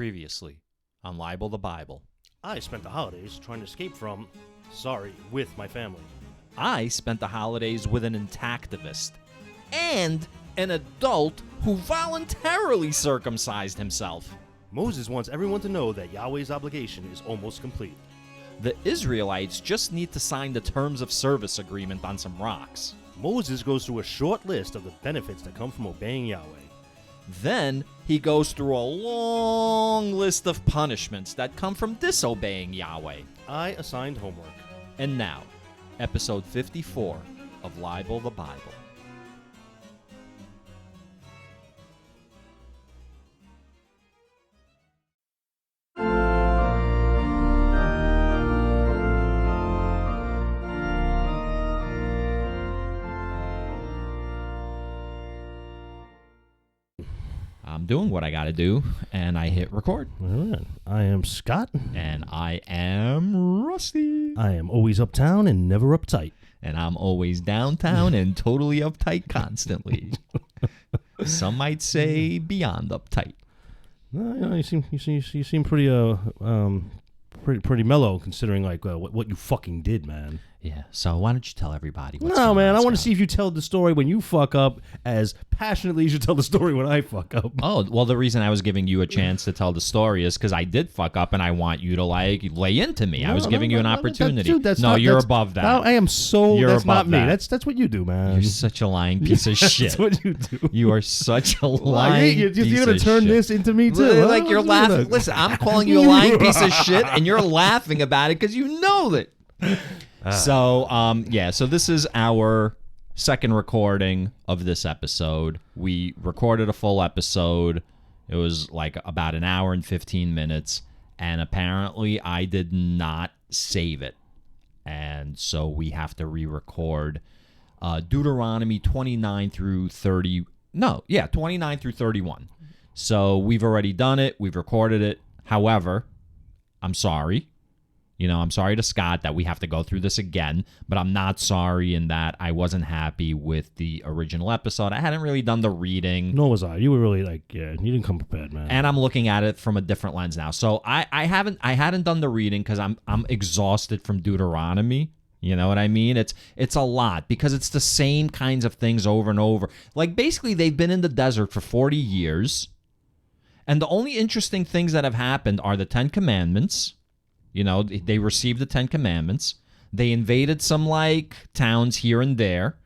Previously on Libel the Bible. I spent the holidays trying to escape from, with my family. I spent the holidays with an intactivist and an adult who voluntarily circumcised himself. Moses wants everyone to know that Yahweh's obligation is almost complete. The Israelites just need to sign the terms of service agreement on some rocks. Moses goes through a short list of the benefits that come from obeying Yahweh. Then he goes through a long list of punishments that come from disobeying Yahweh. I assigned homework. And now, episode 54 of Libel the Bible. I'm doing what I got to do, and I hit record. All right. I am Scott. And I am Rusty. I am always uptown and never uptight. And I'm always downtown and totally uptight constantly. Some might say beyond uptight. No, you seem pretty pretty mellow considering what you fucking did, man. Yeah. So why don't you tell everybody what's No, going man. on, I want to Scott? see if you tell the story when you fuck up as passionately as you tell the story when I fuck up. Oh, well, the reason I was giving you a chance to tell the story is because I did fuck up and I want you to, lay into me. I was giving you an opportunity. You're above that. I am so... You're that's not above me. that. That's what you do, man. You're such a lying piece of shit. That's what you do. You are such a lying piece of shit. You're going to turn this into me, too. Like, you're laughing. Listen, I'm calling you a lying piece of shit, and you're laughing about it because you know that. So this is our second recording of this episode. We recorded a full episode. It was like about an hour and 15 minutes, and apparently I did not save it. And so we have to re-record Deuteronomy 29 through 31. So we've already done it. We've recorded it. However, I'm sorry. I'm sorry to Scott that we have to go through this again, but I'm not sorry in that I wasn't happy with the original episode. I hadn't really done the reading. Nor was I. You were really you didn't come prepared, man. And I'm looking at it from a different lens now. So I hadn't done the reading because I'm exhausted from Deuteronomy. You know what I mean? It's a lot because it's the same kinds of things over and over. Like, basically, they've been in the desert for 40 years, and the only interesting things that have happened are the 10 Commandments. They received the 10 Commandments. They invaded some, towns here and there.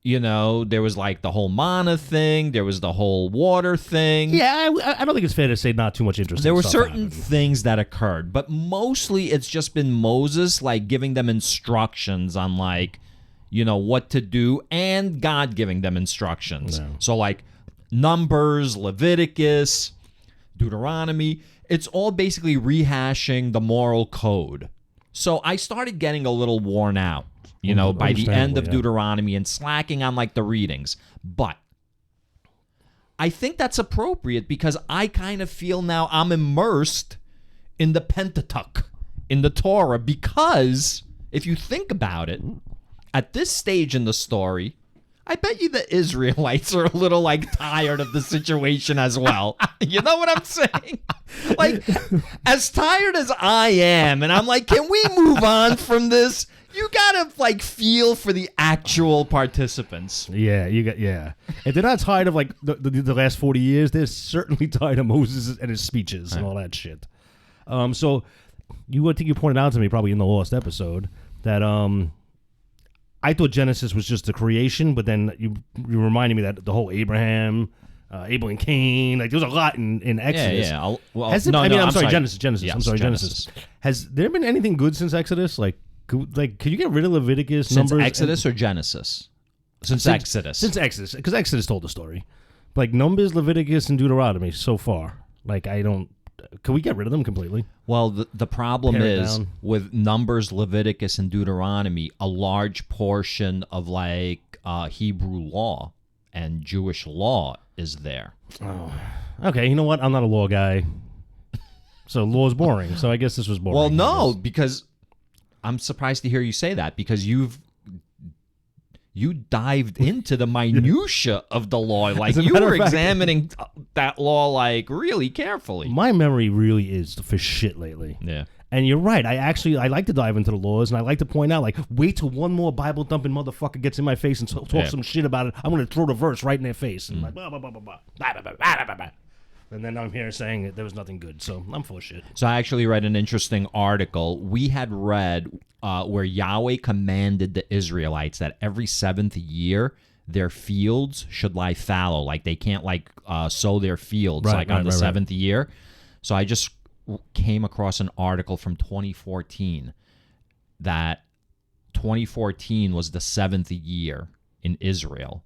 There was, the whole manna thing. There was the whole water thing. Yeah, I don't think it's fair to say not too much interesting There were stuff certain happened. things that occurred, but mostly it's just been Moses, giving them instructions on, what to do, and God giving them instructions. No. So, Numbers, Leviticus, Deuteronomy, it's all basically rehashing the moral code. So I started getting a little worn out, by the end of Deuteronomy and slacking on the readings. But I think that's appropriate because I kind of feel now I'm immersed in the Pentateuch, in the Torah, because if you think about it, at this stage in the story, I bet you the Israelites are a little tired of the situation as well. You know what I'm saying? As tired as I am, and I'm can we move on from this? You gotta feel for the actual participants. Yeah, If they're not tired of the last 40 years, they're certainly tired of Moses and his speeches and all that shit. So I think you pointed out to me probably in the lost episode that I thought Genesis was just the creation, but then you reminded me that the whole Abraham, Abel and Cain, there was a lot in Exodus. Yeah. I'm sorry, Genesis. Yes, I'm sorry, Genesis. Has there been anything good since Exodus? Could you get rid of Leviticus, Since Numbers? Exodus or Genesis? Since Exodus. Since Exodus, because Exodus told the story. Numbers, Leviticus, and Deuteronomy so far. Can we get rid of them completely? Well, the problem Pare it is down. with Numbers, Leviticus, and Deuteronomy, a large portion of Hebrew law and Jewish law is there. Oh, okay. You know what? I'm not a law guy, so law's boring. So I guess this was boring. Well, no, because I'm surprised to hear you say that because you've you dived into the minutia of the law. Like, As a you matter were of fact- examining that law, like, really carefully. My memory really is for shit lately. Yeah. And you're right. I like to dive into the laws, and I like to point out, like, wait till one more Bible-thumping motherfucker gets in my face and talk some shit about it. I'm going to throw the verse right in their face. And like, blah, blah, blah, blah, blah, blah, blah, blah, blah, blah. And then I'm here saying that there was nothing good. So I'm full of shit. So I actually read an interesting article. We had read where Yahweh commanded the Israelites that every 7th year their fields should lie fallow. Like, they can't, like, sow their fields, on the 7th year. So I just came across an article from 2014 that 2014 was the 7th year in Israel.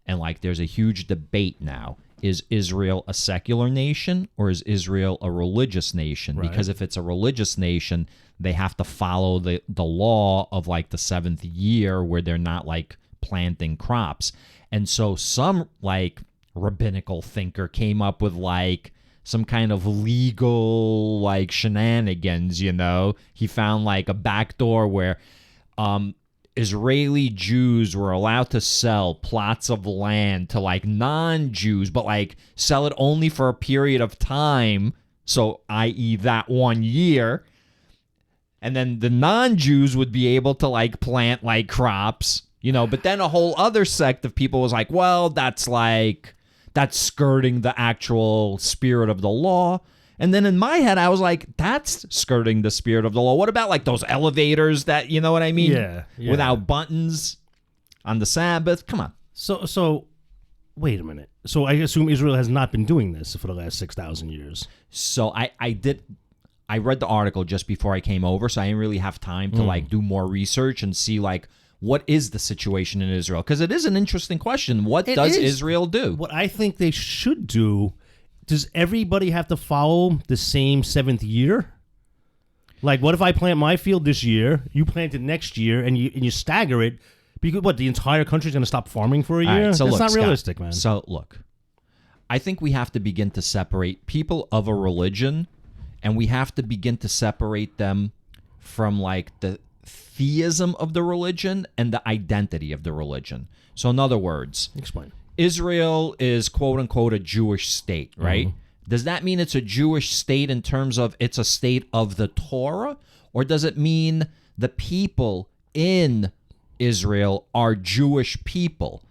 And, like, there's a huge debate now. Is Israel a secular nation or is Israel a religious nation? Right. Because if it's a religious nation, they have to follow the law of, like, the 7th year where they're not, like, planting crops. And so some, like, rabbinical thinker came up with, like, some kind of legal, like, shenanigans, you know? He found, like, a backdoor where Israeli Jews were allowed to sell plots of land to, like, non-Jews, but, like, sell it only for a period of time, so i.e. that 1 year. And then the non-Jews would be able to, like, plant, like, crops, you know? But then a whole other sect of people was like, well, that's skirting the actual spirit of the law. And then in my head, I was like, that's skirting the spirit of the law. What about, like, those elevators that, you know what I mean? Yeah. Without buttons on the Sabbath? Come on. So wait a minute. So I assume Israel has not been doing this for the last 6,000 years. So I read the article just before I came over, so I didn't really have time to, like, do more research and see, like, what is the situation in Israel? Because it is an interesting question. What does Israel do? What I think they should do, does everybody have to follow the same 7th year? Like, what if I plant my field this year, you plant it next year, and you stagger it? Because what, the entire country's going to stop farming for a year? All right, so That's look, not Scott, realistic, man. So look, I think we have to begin to separate people of a religion, and we have to begin to separate them from, like, the theism of the religion and the identity of the religion. So in other words, Explain. Israel is, quote unquote, a Jewish state, right? Does that mean it's a Jewish state in terms of it's a state of the Torah? Or does it mean the people in Israel are Jewish people?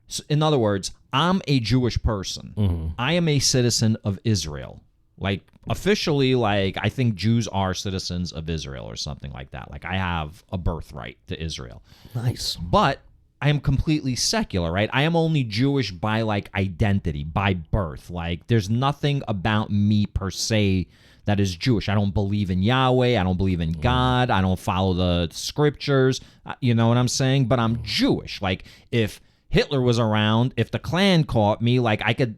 So in other words, I'm a Jewish person. I am a citizen of Israel. Like, officially, like, I think Jews are citizens of Israel or something like that. Like, I have a birthright to Israel. Nice. But I am completely secular, right? I am only Jewish by, like, identity, by birth. Like, there's nothing about me per se that is Jewish. I don't believe in Yahweh. I don't believe in God. I don't follow the scriptures. You know what I'm saying? But I'm Jewish. Like, if Hitler was around, if the Klan caught me, like, I could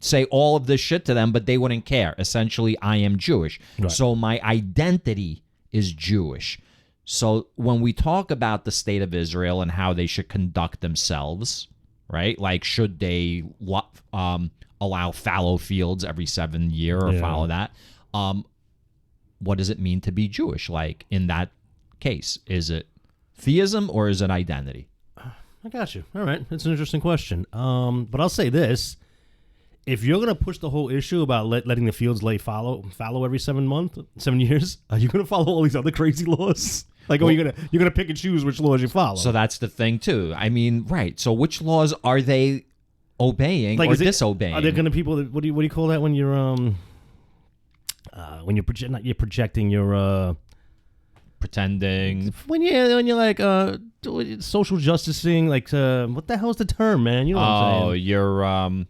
say all of this shit to them, but they wouldn't care. Essentially, I am Jewish. Right. So my identity is Jewish. So when we talk about the state of Israel and how they should conduct themselves, right? Like, should they allow fallow fields every 7th year or follow that? What does it mean to be Jewish? Like, in that case, is it theism or is it identity? I got you. All right. That's an interesting question. But I'll say this. If you're going to push the whole issue about letting the fields lay fallow every 7 years, are you going to follow all these other crazy laws? Like, well, you're gonna pick and choose which laws you follow. So that's the thing too. I mean, right. So which laws are they obeying or disobeying? Are there going to people that, what do you call that when you're projecting your pretending when you're like social justicing, like what the hell is the term, man? You know what I'm saying? You're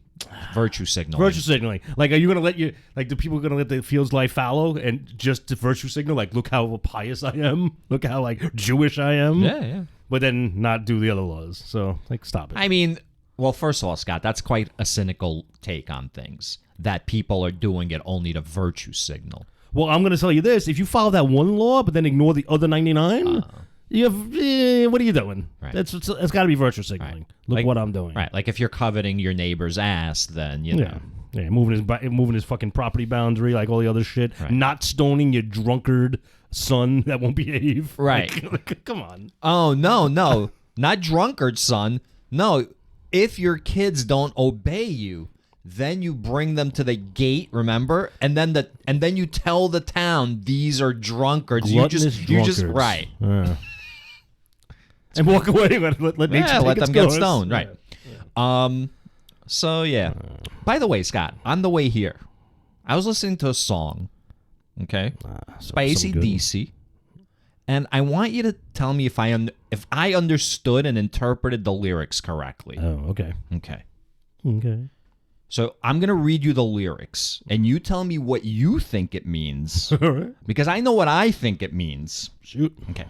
virtue signaling. Virtue signaling. Like, are you going to the people going to let the fields lie fallow and just to virtue signal, like, look how pious I am, look how, like, Jewish I am? Yeah. But then not do the other laws. So, like, stop it. I mean, well, first of all, Scott, that's quite a cynical take on things, that people are doing it only to virtue signal. Well, I'm going to tell you this. If you follow that one law but then ignore the other 99... what are you doing? Right. That's got to be virtue signaling. Right. Look like, what I'm doing. Right. Like, if you're coveting your neighbor's ass, then, you know. Yeah, moving his fucking property boundary, like all the other shit. Right. Not stoning your drunkard son that won't behave. Right. Like, come on. Oh, no. Not drunkard, son. No, if your kids don't obey you, then you bring them to the gate, remember? And then you tell the town these are drunkards. Gluttonous drunkards. Right. Yeah. And walk away. Let nature take let its them get course. stoned. Right. So, yeah. By the way, Scott, on the way here, I was listening to a song, okay, by AC/DC, and I want you to tell me if I understood and interpreted the lyrics correctly. Oh, okay. Okay. Okay. So I'm going to read you the lyrics, and you tell me what you think it means, All right. because I know what I think it means. Shoot. Okay.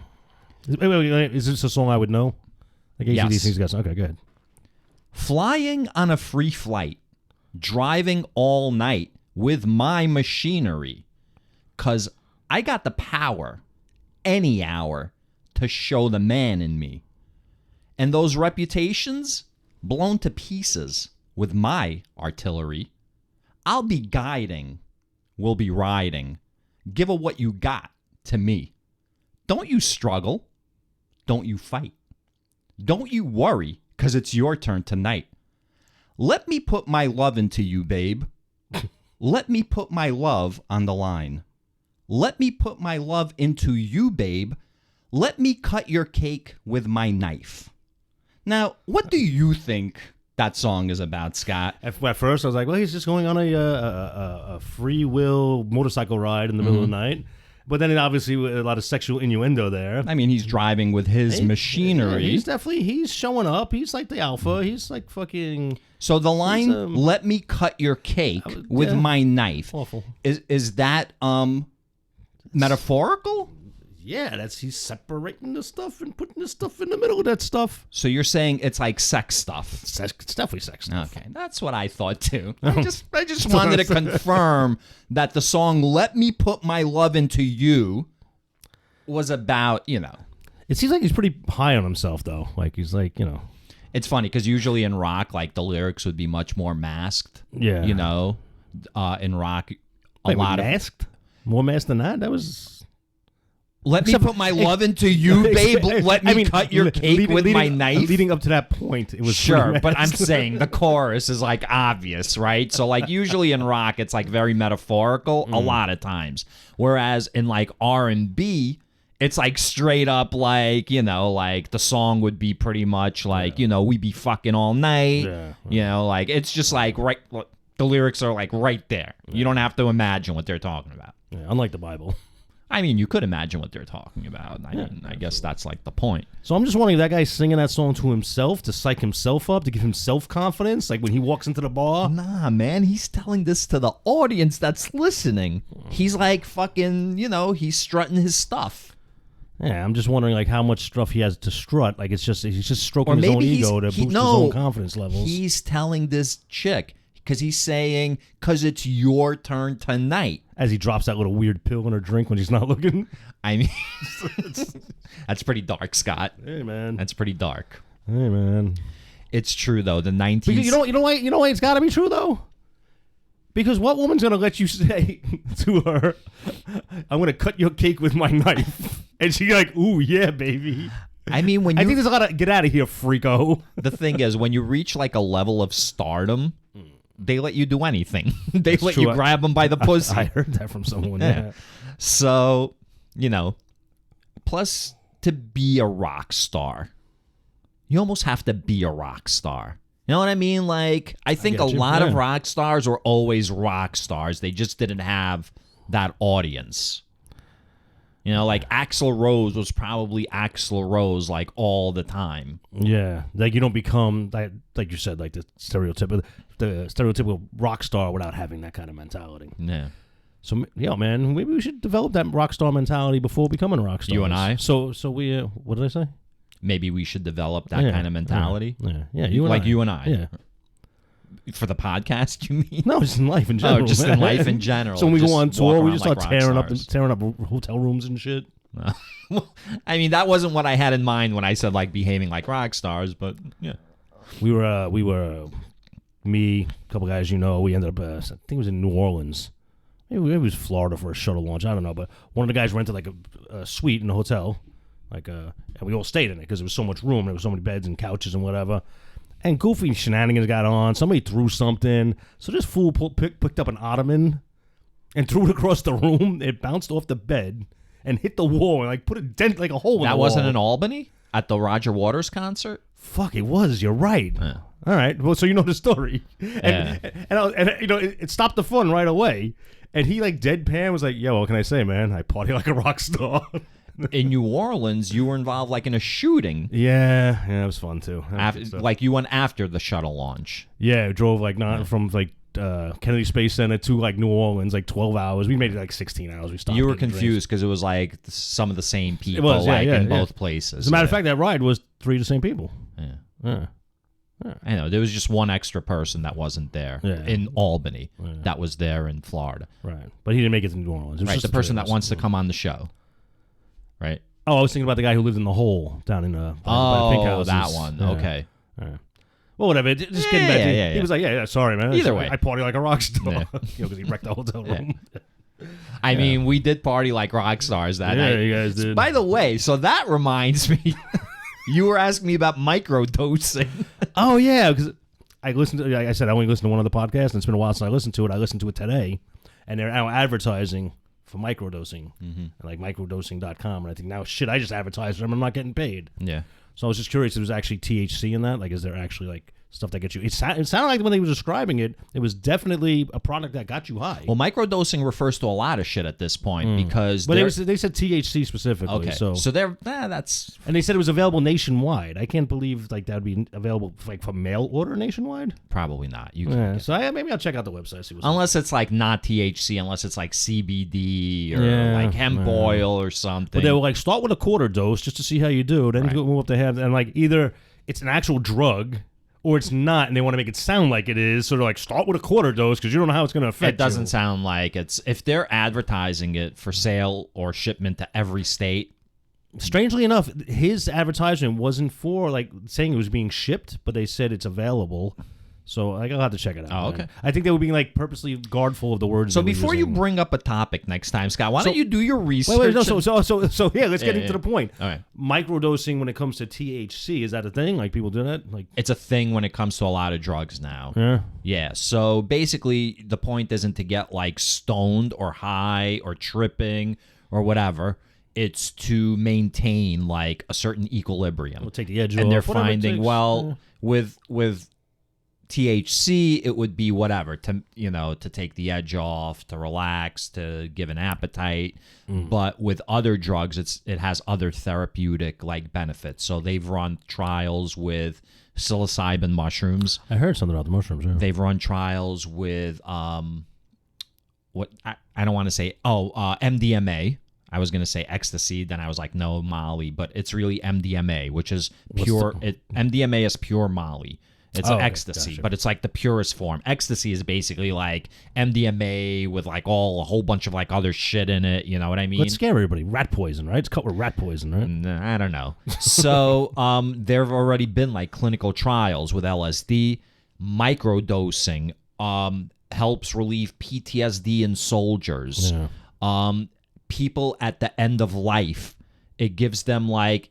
Wait, is this a song I would know? Like AC/DC's Yes. got. Okay, good. Flying on a free flight, driving all night with my machinery, 'cause I got the power any hour to show the man in me. And those reputations blown to pieces with my artillery. I'll be guiding, we'll be riding. Give a what you got to me. Don't you struggle. Don't you fight. Don't you worry, 'cause it's your turn tonight. Let me put my love into you, babe. Let me put my love on the line. Let me put my love into you, babe. Let me cut your cake with my knife. Now, what do you think that song is about, Scott? At first, I was like, well, he's just going on a free will motorcycle ride in the middle of the night. But then, obviously, a lot of sexual innuendo there. I mean, he's driving with his machinery. Yeah, he's showing up. He's like the alpha. He's like fucking... So the line, let me cut your cake with my knife. Awful. Is that metaphorical? Yeah, he's separating the stuff and putting the stuff in the middle of that stuff. So you're saying it's like sex stuff. It's definitely sex stuff. Okay, that's what I thought too. I just wanted to confirm that the song "Let Me Put My Love Into You" was about, It seems like he's pretty high on himself, though. Like, he's like, It's funny because usually in rock, like the lyrics would be much more masked. Yeah. In rock, masked? More masked than that? That was... Let me put my love into you, babe. Let me cut your cake with my knife. Leading up to that point, it was sure, but I'm saying the chorus is like obvious, right? So like usually in rock, it's like very metaphorical a lot of times, whereas in like R&B, it's like straight up like like the song would be pretty much like we be fucking all night, like it's just like right. The lyrics are like right there. You don't have to imagine what they're talking about. Yeah, unlike the Bible. I mean, you could imagine what they're talking about. I guess that's like the point. So I'm just wondering if that guy's singing that song to himself, to psych himself up, to give him self-confidence, like when he walks into the bar? Nah, man, he's telling this to the audience that's listening. He's like fucking, he's strutting his stuff. Yeah, I'm just wondering like how much stuff he has to strut. Like he's just stroking his own ego to boost his own confidence levels. He's telling this chick, because he's saying, because it's your turn tonight. As he drops that little weird pill in her drink when she's not looking. I mean, that's pretty dark, Scott. Hey, man. That's pretty dark. Hey, man. It's true, though. The 19th... You know why it's got to be true, though? Because what woman's going to let you say to her, I'm going to cut your cake with my knife? And she's like, ooh, yeah, baby. I mean, I think there's a lot of, get out of here, freako. The thing is, when you reach like a level of stardom... They let you do anything. They let you grab them by the pussy. I heard that from someone. Yeah. So, plus to be a rock star, you almost have to be a rock star. You know what I mean? Like, I think a lot of rock stars were always rock stars. They just didn't have that audience. Like Axl Rose was probably Axl Rose like all the time. Yeah, like you don't become like you said, like the stereotypical rock star without having that kind of mentality. Yeah. So man, maybe we should develop that rock star mentality before becoming a rock star. You and I. So we what did I say? Maybe we should develop that kind of mentality. Yeah. You and I. Yeah. For the podcast, you mean? No, just in life in general. Oh, just in life in general. So when we go on tour, we just start like tearing up hotel rooms and shit. I mean, that wasn't what I had in mind when I said like behaving like rock stars, but yeah. We were me, a couple guys we ended up, I think it was in New Orleans. Maybe it was Florida for a shuttle launch, I don't know, but one of the guys rented like a suite in a hotel, and we all stayed in it because there was so much room. There was so many beds and couches and whatever. And goofy shenanigans got on. Somebody threw something. So this fool picked up an ottoman and threw it across the room. It bounced off the bed and hit the wall and like put a dent, like a hole in the wall. That wasn't in Albany at the Roger Waters concert? Fuck, it was. You're right. Yeah. All right. Well, so you know the story. And you know, it stopped the fun right away. And he like deadpan was like, "Yo, what can I say, man? I party like a rock star." In New Orleans, you were involved like in a shooting. Yeah, it was fun too. Like you went after the shuttle launch. Yeah, we drove like from like Kennedy Space Center to like New Orleans, like 12 hours. We made it like 16 hours. We stopped. You were confused because it was like some of the same people, was, in both places. As a matter of fact, that ride was 3 of the same people. Yeah. I know there was just one extra person that wasn't there in Albany that was there in Florida. Right, but he didn't make it to New Orleans. It was right, just the person that wants to come on the show. Right. Oh, I was thinking about the guy who lived in the hole down in by Pink Houses. That one. Yeah. Okay. Yeah. Well, whatever. Just getting back. He was like, "Yeah, sorry, man. Either way, I party like a rock star." Because he wrecked the hotel room. I mean, we did party like rock stars that night. Yeah, you guys did. By the way, so that reminds me. You were asking me about microdosing. Oh yeah, because I listened to. Like I said, I only listened to one of the podcasts, and it's been a while since I listened to it. I listened to it today, and they're now advertising for microdosing, and like microdosing.com. And I think now, shit, I just advertised them. I'm not getting paid. Yeah. So I was just curious if there's actually THC in that. Like, is there actually like stuff that gets you? It sounded like when they were describing it, it was definitely a product that got you high. Well, microdosing refers to a lot of shit at this point because. But they said THC specifically. Okay. So they're that's. And they said it was available nationwide. I can't believe like that would be available like for mail order nationwide. Probably not. You can. So maybe I'll check out the website. See what's unless it's like not THC, unless it's like CBD or like hemp oil or something. But they were like, start with a quarter dose just to see how you do. Then move up to half, and like either it's an actual drug. Or it's not, and they want to make it sound like it is. So they're like, start with a quarter dose because you don't know how it's going to affect you. It doesn't sound like it's. If they're advertising it for sale or shipment to every state. Strangely enough, his advertisement wasn't for like saying it was being shipped, but they said it's available. So like, I'll have to check it out. Oh, okay. I think they were being like purposely guardful of the words. So before you bring up a topic next time, Scott, why don't you do your research? Wait, no, so yeah, let's get into the point. All right. Microdosing when it comes to THC, is that a thing? Like people do that? Like it's a thing when it comes to a lot of drugs now. Yeah. Yeah. So basically, the point isn't to get like stoned or high or tripping or whatever. It's to maintain like a certain equilibrium. We'll take the edge off. And they're finding with THC, it would be whatever to take the edge off, to relax, to give an appetite. But with other drugs, it has other therapeutic like benefits. So they've run trials with psilocybin mushrooms. I heard something about the mushrooms. Yeah. They've run trials with what I don't want to say. MDMA. I was going to say ecstasy, then I was like, no, Molly, but it's really MDMA, which is pure. MDMA is pure Molly. It's ecstasy, gotcha. but it's like the purest form. Ecstasy is basically like MDMA with like a whole bunch of like other shit in it. You know what I mean? Let's scare everybody. Rat poison, right? It's cut with rat poison, right? I don't know. So there have already been like clinical trials with LSD. Microdosing helps relieve PTSD in soldiers. Yeah. People at the end of life, it gives them like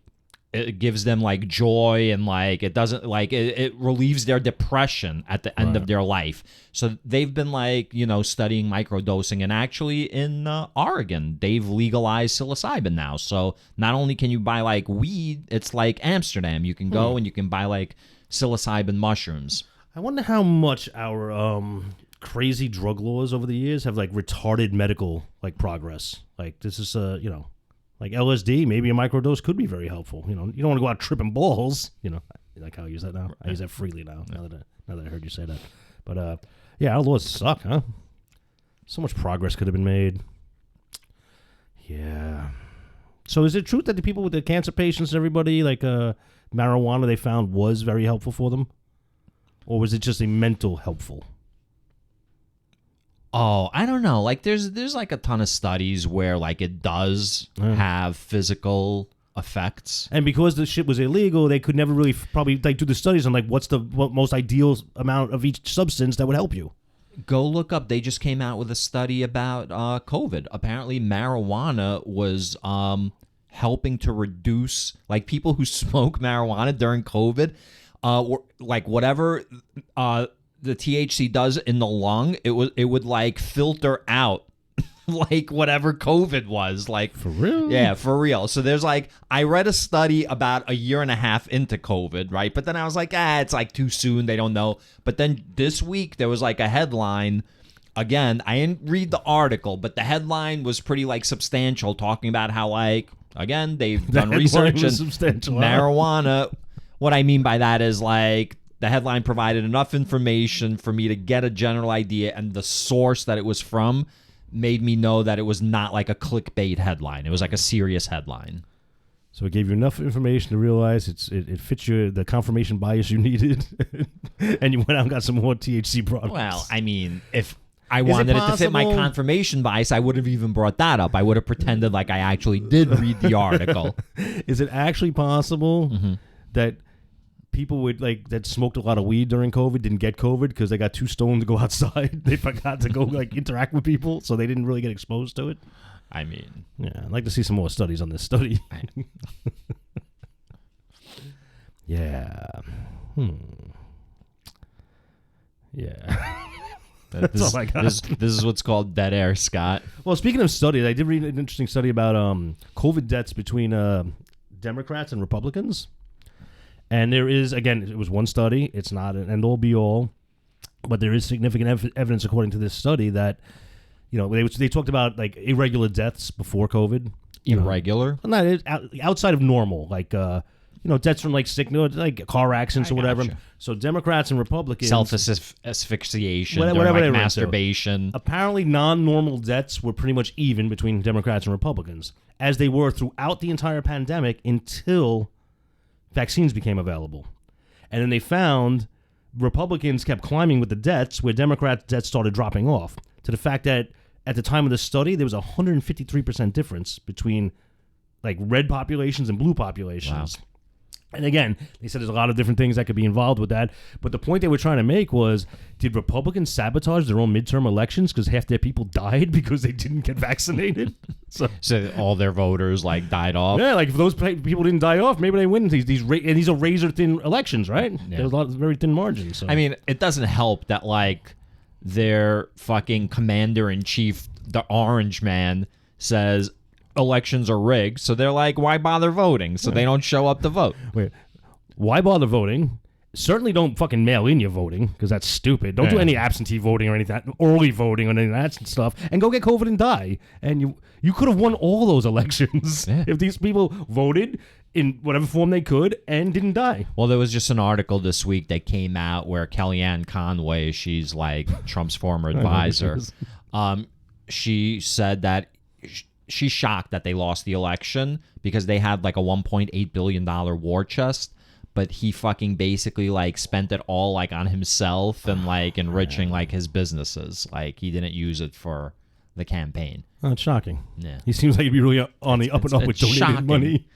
joy and like it doesn't like it relieves their depression at the end of their life. So they've been like studying microdosing, and actually in Oregon they've legalized psilocybin now. So not only can you buy like weed, it's like Amsterdam. You can go and you can buy like psilocybin mushrooms. I wonder how much our crazy drug laws over the years have like retarded medical like progress. Like this is like LSD, maybe a microdose could be very helpful. You don't want to go out tripping balls. Like how I use that now. I use that freely now. Now that I heard you say that. But our laws suck, huh? So much progress could have been made. Yeah. So is it true that the people with the cancer patients and everybody like marijuana they found was very helpful for them, or was it just a mental helpful? Oh, I don't know. Like there's like a ton of studies where like it does have physical effects. And because the shit was illegal, they could never really probably like do the studies on like what most ideal amount of each substance that would help you. Go look up. They just came out with a study about COVID. Apparently marijuana was helping to reduce, like, people who smoke marijuana during COVID, like, whatever the THC does in the lung, it would like filter out like whatever COVID was. Like, For real? Yeah, for real. So there's like, I read a study about a year and a half into COVID, right? But then I was like, it's like too soon. They don't know. But then this week there was like a headline. Again, I didn't read the article, but the headline was pretty like substantial, talking about how, like, again, they've done research and marijuana. What I mean by that is, like, the headline provided enough information for me to get a general idea, and the source that it was from made me know that it was not like a clickbait headline. It was like a serious headline. So it gave you enough information to realize it fits the confirmation bias you needed, and you went out and got some more THC products. Well, I mean, if I wanted it to fit my confirmation bias, I would have even brought that up. I would have pretended like I actually did read the article. Is it actually possible that people that smoked a lot of weed during COVID didn't get COVID because they got too stoned to go outside? They forgot to go like interact with people, so they didn't really get exposed to it? I mean, yeah, I'd like to see some more studies on this study. Yeah. Yeah. This is what's called dead air, Scott. Well, speaking of studies, I did read an interesting study about COVID deaths between Democrats and Republicans. And there is, again, it was one study. It's not an end-all, be-all. But there is significant evidence, according to this study, that, they talked about, like, irregular deaths before COVID. Irregular? Not outside of normal, like, deaths from, like, sickness, like car accidents or whatever. Gotcha. So Democrats and Republicans... Self-asphyxiation, whatever like masturbation. Apparently, non-normal deaths were pretty much even between Democrats and Republicans, as they were throughout the entire pandemic until vaccines became available. And then they found Republicans kept climbing with the deaths, where Democrats' deaths started dropping off, to the fact that at the time of the study, there was a 153% difference between, like, red populations and blue populations. Wow. And again, they said there's a lot of different things that could be involved with that. But the point they were trying to make was, did Republicans sabotage their own midterm elections because half their people died because they didn't get vaccinated? So all their voters, like, died off? Yeah, like, if those people didn't die off, maybe they win these are razor-thin elections, right? Yeah. There's a lot of very thin margins. So. I mean, it doesn't help that, like, their fucking commander-in-chief, the orange man, says elections are rigged, so they're like, why bother voting? So they don't show up to vote. Wait, why bother voting? Certainly don't fucking mail in your voting, because that's stupid. Don't do any absentee voting or anything, early voting or any of that stuff, and go get COVID and die. And you could have won all those elections if these people voted in whatever form they could and didn't die. Well, there was just an article this week that came out where Kellyanne Conway, she's like Trump's former advisor, she said that she's shocked that they lost the election because they had like a $1.8 billion war chest, but he fucking basically like spent it all like on himself and like enriching like his businesses. Like he didn't use it for the campaign. Oh, it's shocking. Yeah. He seems like he'd be really on the up and up with donated money.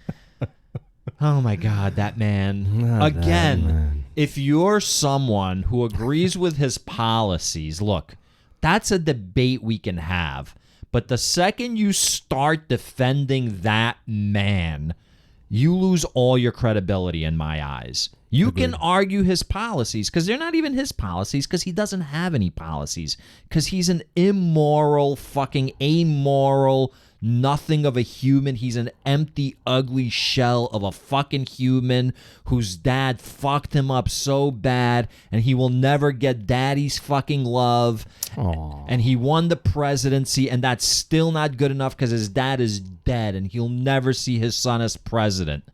Oh my God, that man. Again, if you're someone who agrees with his policies, look, that's a debate we can have. But the second you start defending that man, you lose all your credibility in my eyes. You can argue his policies because they're not even his policies, because he doesn't have any policies, because he's an immoral, fucking amoral, nothing of a human. He's an empty, ugly shell of a fucking human whose dad fucked him up so bad, and he will never get daddy's fucking love. Aww. And he won the presidency, and that's still not good enough because his dad is dead, and he'll never see his son as president.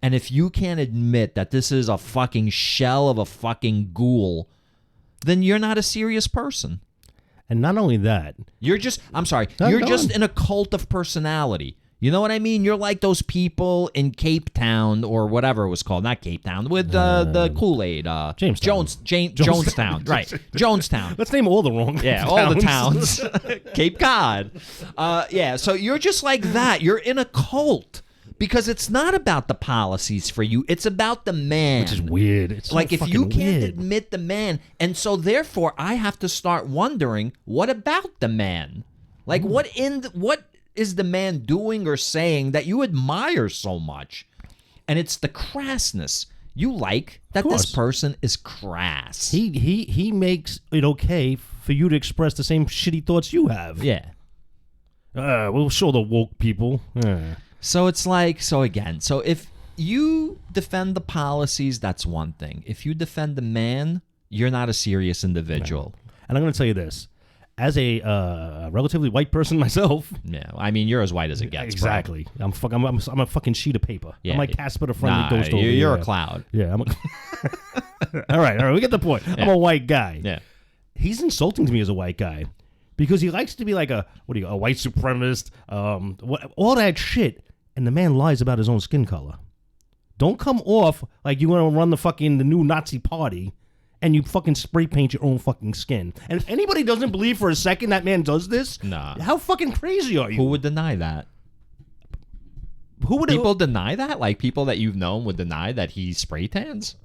And if you can't admit that this is a fucking shell of a fucking ghoul, then you're not a serious person. And not only that, you're just, I'm sorry, you're just in a cult of personality. You know what I mean? You're like those people in Cape Town or whatever it was called. Not Cape Town, with the Kool-Aid. Jamestown. Jonestown. Right. Jonestown. Let's name all the wrong towns. All the towns. Cape Cod. So you're just like that. You're in a cult. Because it's not about the policies for you. It's about the man. Which is weird. It's like so if you can't weird. admit the man. And so therefore I have to start wondering, what about the man? Like what is the man doing or saying that you admire so much? And it's the crassness. You like that this person is crass. He makes it okay for you to express the same shitty thoughts you have. Yeah. We'll show the woke people. So it's like, so if you defend the policies, that's one thing. If you defend the man, you're not a serious individual. And I'm going to tell you this. As a relatively white person myself, yeah, I mean, you're as white as it gets. Exactly. Bro. I'm a fucking sheet of paper. Yeah, I'm like Casper the Friendly Ghost. You're a cloud. Yeah. All right. We get the point. Yeah. I'm a white guy. Yeah. He's insulting to me as a white guy because he likes to be like a white supremacist, all that shit. And the man lies about his own skin color. Don't come off like you want to run the new Nazi party. And you fucking spray paint your own fucking skin. And if anybody doesn't believe for a second that man does this, nah. How fucking crazy are you? Who would deny that? People deny that? Like people that you've known would deny that he spray tans?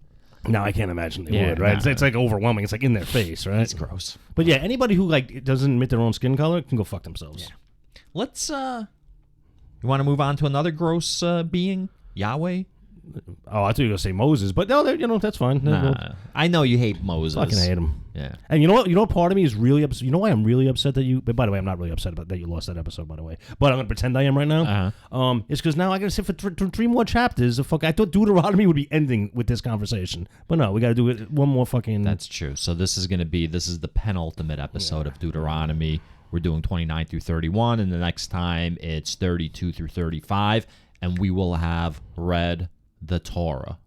No, I can't imagine they would, right? It's like overwhelming. It's like in their face, right? It's gross. But yeah, anybody who like doesn't admit their own skin color can go fuck themselves. Yeah. Let's you want to move on to another gross being? Yahweh? Oh, I thought you were gonna say Moses, but no, that's fine. Nah, I know you hate Moses. I fucking hate him. Yeah. And you know what? Part of me is really upset. You know why I'm really upset that you? But by the way, I'm not really upset about that you lost that episode. By the way, but I'm gonna pretend I am right now. It's because now I gotta sit for three more chapters. I thought Deuteronomy would be ending with this conversation, but no, we gotta do it one more fucking. That's true. So this is the penultimate episode of Deuteronomy. We're doing 29 through 31, and the next time it's 32 through 35, and we will have read the Torah,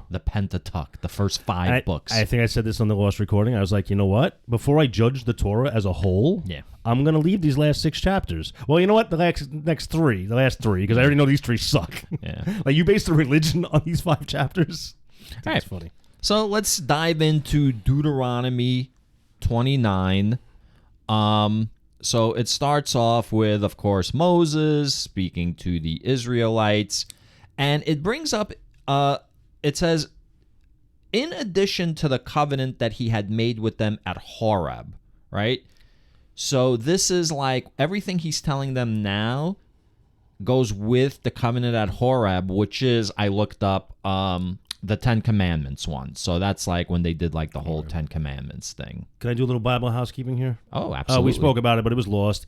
the Pentateuch, the first 5 books. I think I said this on the last recording. I was like, you know what? Before I judge the Torah as a whole, I'm going to leave these last 6 chapters. Well, you know what? The last 3, because I already know these 3 suck. Yeah. Like, you base the religion on these 5 chapters? That's funny. So let's dive into Deuteronomy 29. So it starts off with, of course, Moses speaking to the Israelites. And it brings up, it says, in addition to the covenant that he had made with them at Horeb, right? So this is like everything he's telling them now goes with the covenant at Horeb, which is, I looked up, the 10 Commandments one. So that's like when they did like the whole 10 Commandments thing. Can I do a little Bible housekeeping here? Oh, absolutely. We spoke about it, but it was lost.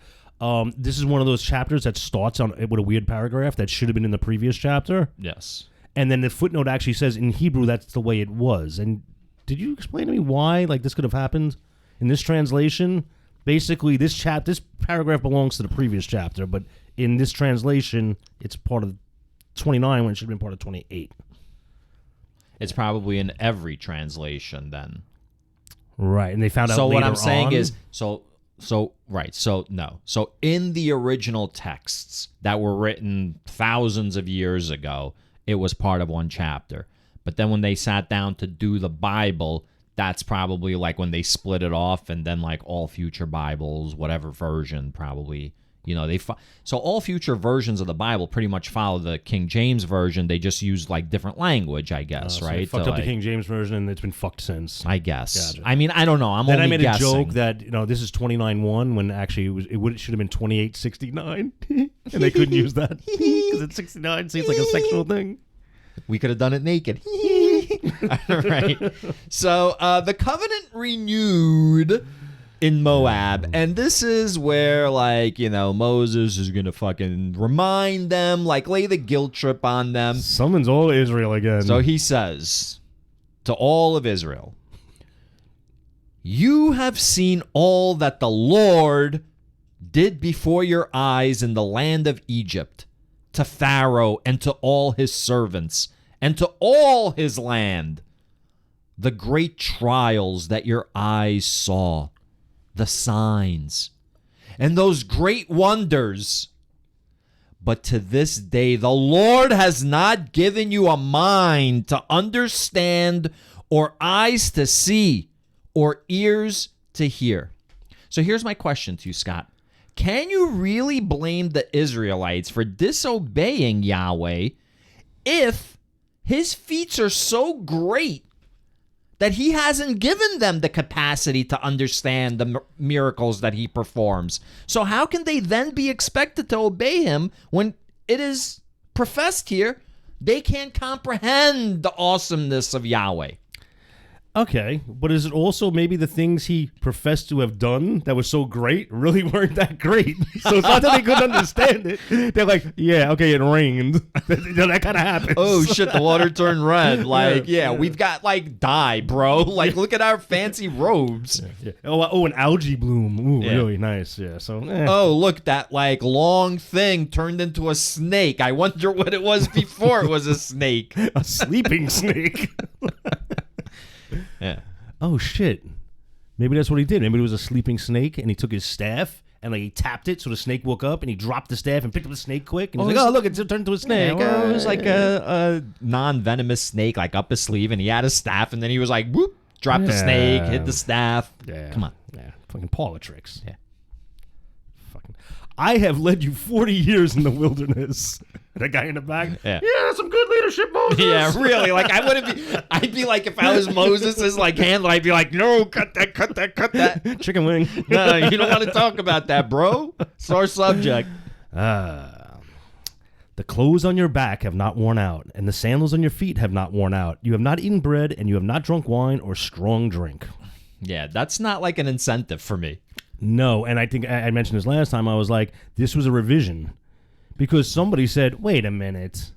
This is one of those chapters that starts with a weird paragraph that should have been in the previous chapter. Yes. And then the footnote actually says in Hebrew that's the way it was. And did you explain to me why this could have happened in this translation? Basically, this paragraph belongs to the previous chapter, but in this translation, it's part of 29 when it should have been part of 28. It's probably in every translation then. Right, and they found out So later what I'm saying on, is, So in the original texts that were written thousands of years ago, it was part of one chapter. But then when they sat down to do the Bible, that's probably like when they split it off, and then like all future Bibles, whatever version, probably, so all future versions of the Bible pretty much follow the King James version. They just use like different language, I guess, so right? They fucked up the King James version, and it's been fucked since. I guess. Gotcha. I mean, I don't know. Then only I made guessing. a joke that this is 29:1 when actually it should have been 28:69, and they couldn't use that because it's 69 seems like a sexual thing. We could have done it naked. All right. So the covenant renewed in Moab, and this is where Moses is gonna fucking remind them, lay the guilt trip on them. Summons all Israel again. So he says to all of Israel, "You have seen all that the Lord did before your eyes in the land of Egypt, to Pharaoh and to all his servants and to all his land, the great trials that your eyes saw, the signs, and those great wonders. But to this day, the Lord has not given you a mind to understand, or eyes to see, or ears to hear." So here's my question to you, Scott. Can you really blame the Israelites for disobeying Yahweh if his feats are so great that he hasn't given them the capacity to understand the miracles that he performs. So how can they then be expected to obey him when it is professed here they can't comprehend the awesomeness of Yahweh? Okay, but is it also maybe the things he professed to have done that were so great really weren't that great? So it's not that they couldn't understand it. They're like, yeah, okay, it rained. That kind of happens. Oh, shit, the water turned red. Like, we've got, like, dye, bro. Like, look at our fancy robes. Yeah. Oh, an algae bloom. Ooh, really nice. Yeah, so. Oh, look, that, like, long thing turned into a snake. I wonder what it was before it was a snake. A sleeping snake. Yeah. Oh shit. Maybe that's what he did. Maybe it was a sleeping snake, and he took his staff and like he tapped it so the snake woke up, and he dropped the staff and picked up the snake quick. And he's like, "Oh, look, it turned into a snake." Yeah, it was like a non-venomous snake, like up his sleeve, and he had a staff, and then he was like, whoop, dropped the snake, hit the staff. Yeah. Come on. Yeah. Fucking parlor tricks. Yeah. Fucking. I have led you 40 years in the wilderness. That guy in the back. Yeah, that's some good leadership, Moses. Yeah, really. Like I'd be like, if I was Moses' like handler, I'd be like, no, cut that. Chicken wing. No, you don't want to talk about that, bro. Sore subject. The clothes on your back have not worn out, and the sandals on your feet have not worn out. You have not eaten bread, and you have not drunk wine or strong drink. Yeah, that's not like an incentive for me. No, and I think I mentioned this last time. I was like, this was a revision. Because somebody said, wait a minute.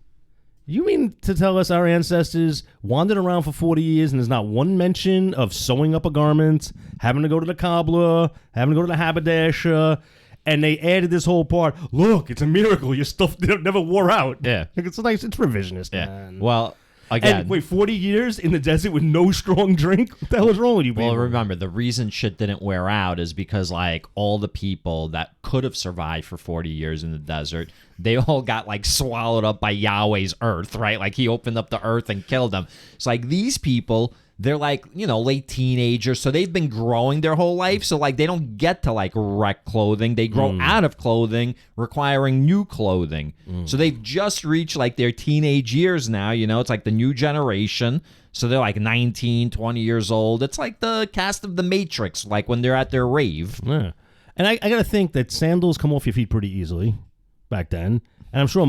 You mean to tell us our ancestors wandered around for 40 years and there's not one mention of sewing up a garment, having to go to the cobbler, having to go to the haberdasher, and they added this whole part, look, it's a miracle, your stuff never wore out. Yeah. Like, it's nice, it's revisionist, Yeah. man. Well, again. And wait, 40 years in the desert with no strong drink? What the hell is wrong with you people? Well, remember, the reason shit didn't wear out is because, like, all the people that could have survived for 40 years in the desert, they all got, like, swallowed up by Yahweh's earth, right? Like, he opened up the earth and killed them. It's like these people, they're, like, you know, late teenagers, so they've been growing their whole life, so, like, they don't get to, like, wreck clothing. They grow out of clothing, requiring new clothing. So they've just reached, like, their teenage years now, you know? It's like the new generation. So they're, like, 19, 20 years old. It's like the cast of The Matrix, like, when they're at their rave. Yeah. And I got to think that sandals come off your feet pretty easily back then. And I'm sure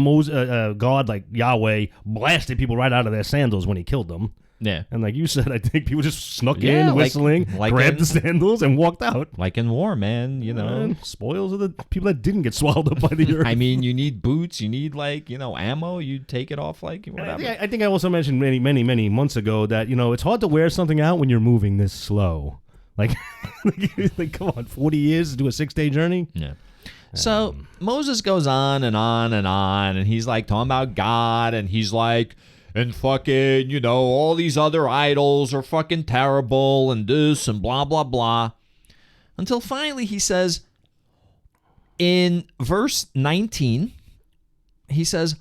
God, like Yahweh, blasted people right out of their sandals when he killed them. Yeah. And like you said, I think people just snuck in, whistling, like grabbed the sandals, and walked out. Like in war, man, you know. And spoils of the people that didn't get swallowed up by the earth. I mean, you need boots, you need, like, you know, ammo, you take it off, like, whatever. I think I also mentioned many months ago that, you know, it's hard to wear something out when you're moving this slow. Like, like come on, 40 years to do a 6-day journey? Yeah. So Moses goes on and on and on, and he's like talking about God, and he's like, and fucking, you know, all these other idols are fucking terrible, and this, and blah, blah, blah. Until finally he says, in verse 19, he says,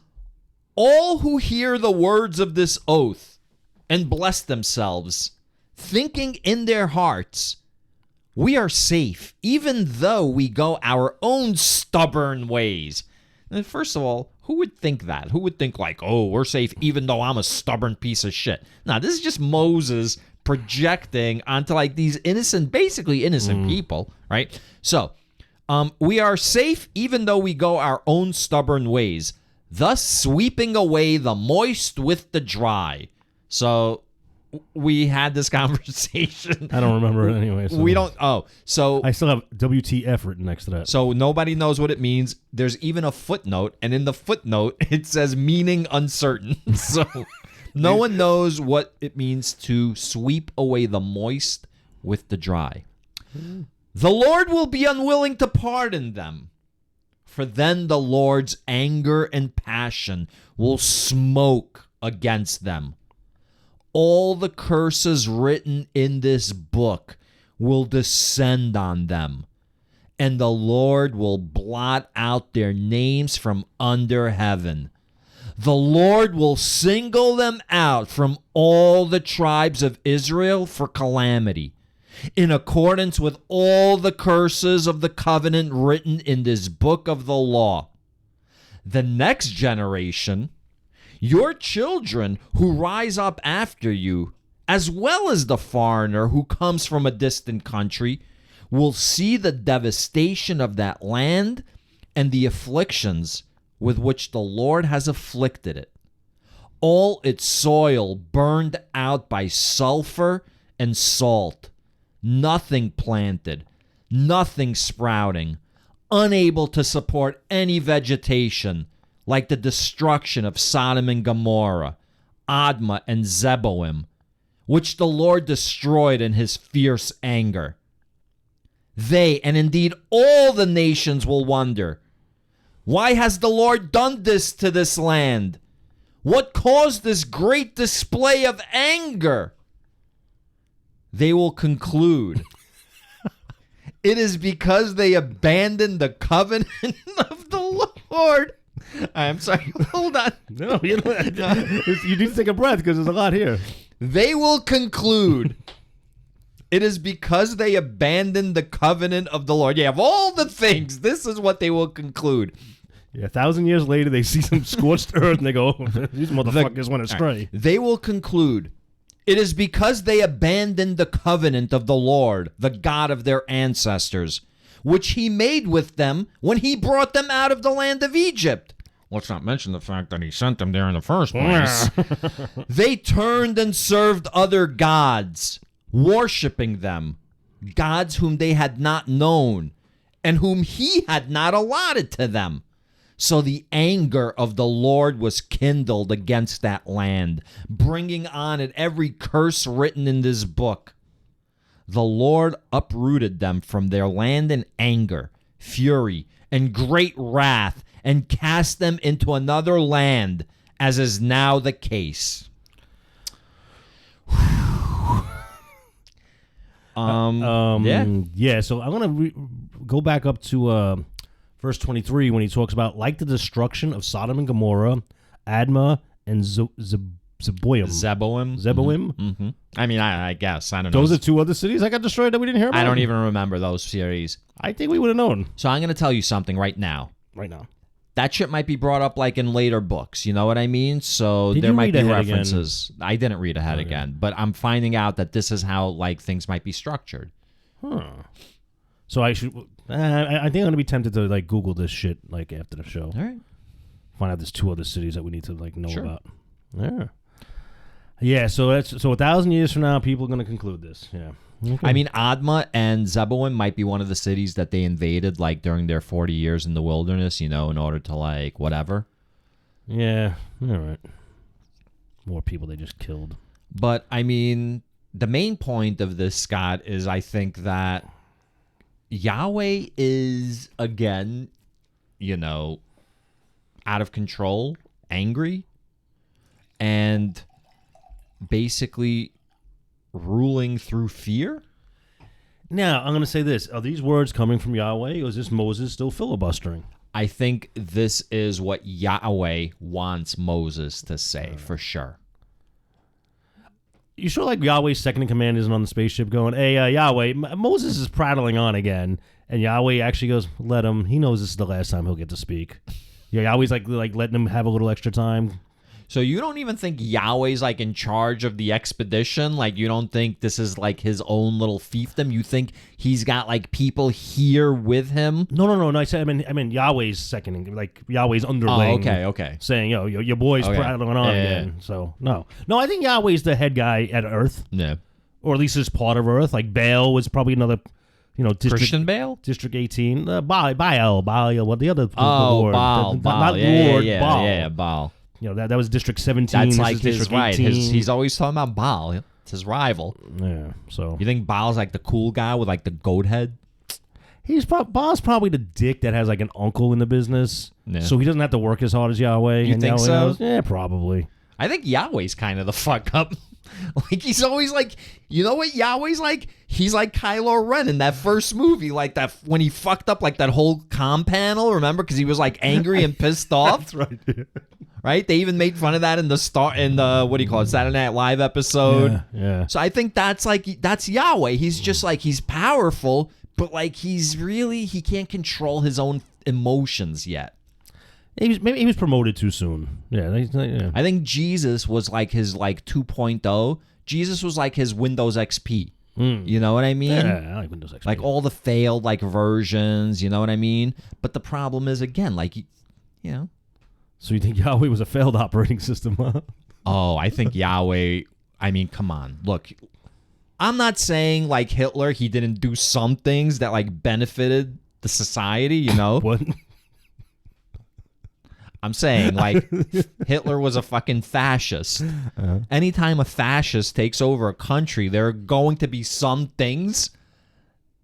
all who hear the words of this oath and bless themselves, thinking in their hearts, we are safe, even though we go our own stubborn ways. And first of all, who would think that? Who would think like, oh, we're safe even though I'm a stubborn piece of shit? Now, this is just Moses projecting onto like these innocent, basically innocent people, right? So, we are safe even though we go our own stubborn ways, thus sweeping away the moist with the dry. So we had this conversation. I don't remember it anyway. So. We don't. Oh, so I still have WTF written next to that. So nobody knows what it means. There's even a footnote, and in the footnote it says meaning uncertain. So no one knows what it means to sweep away the moist with the dry. The Lord will be unwilling to pardon them, for then the Lord's anger and passion will smoke against them. All the curses written in this book will descend on them, and the Lord will blot out their names from under heaven. The Lord will single them out from all the tribes of Israel for calamity, in accordance with all the curses of the covenant written in this book of the law. The next generation, your children who rise up after you, as well as the foreigner who comes from a distant country, will see the devastation of that land and the afflictions with which the Lord has afflicted it. All its soil burned out by sulfur and salt, nothing planted, nothing sprouting, unable to support any vegetation, like the destruction of Sodom and Gomorrah, Admah and Zeboim, which the Lord destroyed in his fierce anger. They, and indeed all the nations, will wonder, why has the Lord done this to this land? What caused this great display of anger? They will conclude, it is because they abandoned the covenant of the Lord. I'm sorry, hold on. No, you need to take a breath because there's a lot here. They will conclude, it is because they abandoned the covenant of the Lord. Yeah, of all the things, this is what they will conclude. Yeah, 1,000 years later, they see some scorched earth and they go, these motherfuckers went astray. They will conclude, it is because they abandoned the covenant of the Lord, the God of their ancestors, which he made with them when he brought them out of the land of Egypt. Let's not mention the fact that he sent them there in the first place. They turned and served other gods, worshiping them, gods whom they had not known, and whom he had not allotted to them. So the anger of the Lord was kindled against that land, bringing on it every curse written in this book. The Lord uprooted them from their land in anger, fury, and great wrath, and cast them into another land, as is now the case. Yeah, so I'm going to go back up to verse 23 when he talks about, like the destruction of Sodom and Gomorrah, Admah, and Zeboim. Zeboim. Mm-hmm. I mean, I guess. I don't know. Those are two other cities that got destroyed that we didn't hear about? I don't even remember those series. I think we would have known. So I'm going to tell you something right now. Right now. That shit might be brought up like in later books. You know what I mean? So there might be references. Again? I didn't read ahead again, but I'm finding out that this is how like things might be structured. Huh. So I should. I think I'm gonna be tempted to like Google this shit like after the show. All right. Find out there's two other cities that we need to like know Sure. about. Yeah. Yeah. So 1,000 years from now, people are gonna conclude this. Yeah. Okay. I mean, Admah and Zeboim might be one of the cities that they invaded, like during their 40 years in the wilderness, you know, in order to like whatever. Yeah. All right. More people they just killed. But I mean, the main point of this, Scott, is I think that Yahweh is again, you know, out of control, angry, and basically ruling through fear. Now, I'm going to say this. Are these words coming from Yahweh, or is this Moses still filibustering? I think this is what Yahweh wants Moses to say, for sure. You sure like Yahweh's second in command isn't on the spaceship going, hey, Yahweh, Moses is prattling on again. And Yahweh actually goes, let him. He knows this is the last time he'll get to speak. Yeah, Yahweh's like letting him have a little extra time. So you don't even think Yahweh's like in charge of the expedition? Like you don't think this is like his own little fiefdom? You think he's got like people here with him? No. I said I mean Yahweh's second, like Yahweh's underling. Oh, okay. Saying, yo, your boy's prattling on again. Yeah. So no, I think Yahweh's the head guy at Earth. Yeah. Or at least is part of Earth. Like Baal was probably another, district, Christian Baal? District 18. Baal, what the other? Oh, Lord. Baal. Not Lord, Baal. Yeah, Baal. That was District 17. That's like his District right. 18. He's always talking about Baal. It's his rival. Yeah. So you think Baal's like the cool guy with like the goat head? Baal's probably the dick that has like an uncle in the business, so he doesn't have to work as hard as Yahweh. You think so? Yeah, probably. I think Yahweh's kind of the fuck up. Like he's always like, you know what Yahweh's like? He's like Kylo Ren in that first movie, like that when he fucked up like that whole comm panel. Remember, because he was like angry and pissed off. That's right. Yeah. Right? They even made fun of that in the what do you call it, Saturday Night Live episode. Yeah. So I think that's Yahweh. He's just like he's powerful, but like he can't control his own emotions yet. Maybe he was promoted too soon. Yeah. I think Jesus was like his like 2.0, Jesus was like his Windows XP. You know what I mean? Yeah, I like Windows XP. Like all the failed like versions, you know what I mean? But the problem is, again, like, you know. So you think Yahweh was a failed operating system, huh? Oh, I think Yahweh, I mean, come on. Look, I'm not saying like Hitler, he didn't do some things that like benefited the society, you know? What? I'm saying like Hitler was a fucking fascist. Anytime a fascist takes over a country, there are going to be some things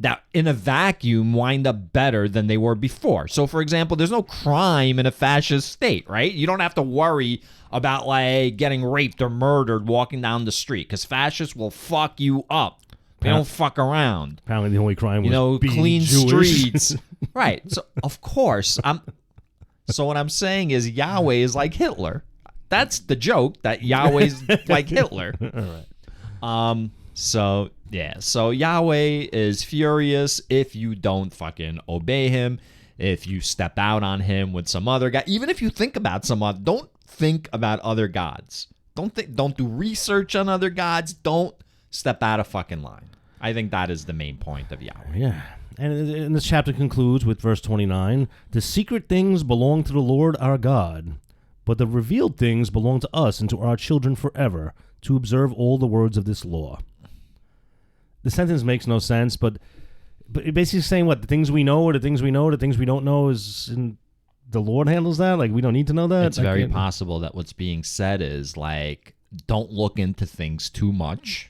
that in a vacuum wind up better than they were before. So, for example, there's no crime in a fascist state, right? You don't have to worry about like getting raped or murdered walking down the street because fascists will fuck you up. They don't fuck around. Apparently the only crime was being clean Jewish. streets. Right. So, of course, So what I'm saying is Yahweh is like Hitler. That's the joke, that Yahweh's like Hitler. All right. So yeah. So Yahweh is furious if you don't fucking obey him, if you step out on him with some other guy. Even if you think about some other, don't think about other gods. Don't do research on other gods. Don't step out of fucking line. I think that is the main point of Yahweh. Yeah. And this chapter concludes with verse 29. The secret things belong to the Lord our God, but the revealed things belong to us and to our children forever, to observe all the words of this law. The sentence makes no sense, but it basically saying what? The things we know or the things we know, the things we don't know the Lord handles that? Like, we don't need to know that? It's very possible that what's being said is, like, don't look into things too much.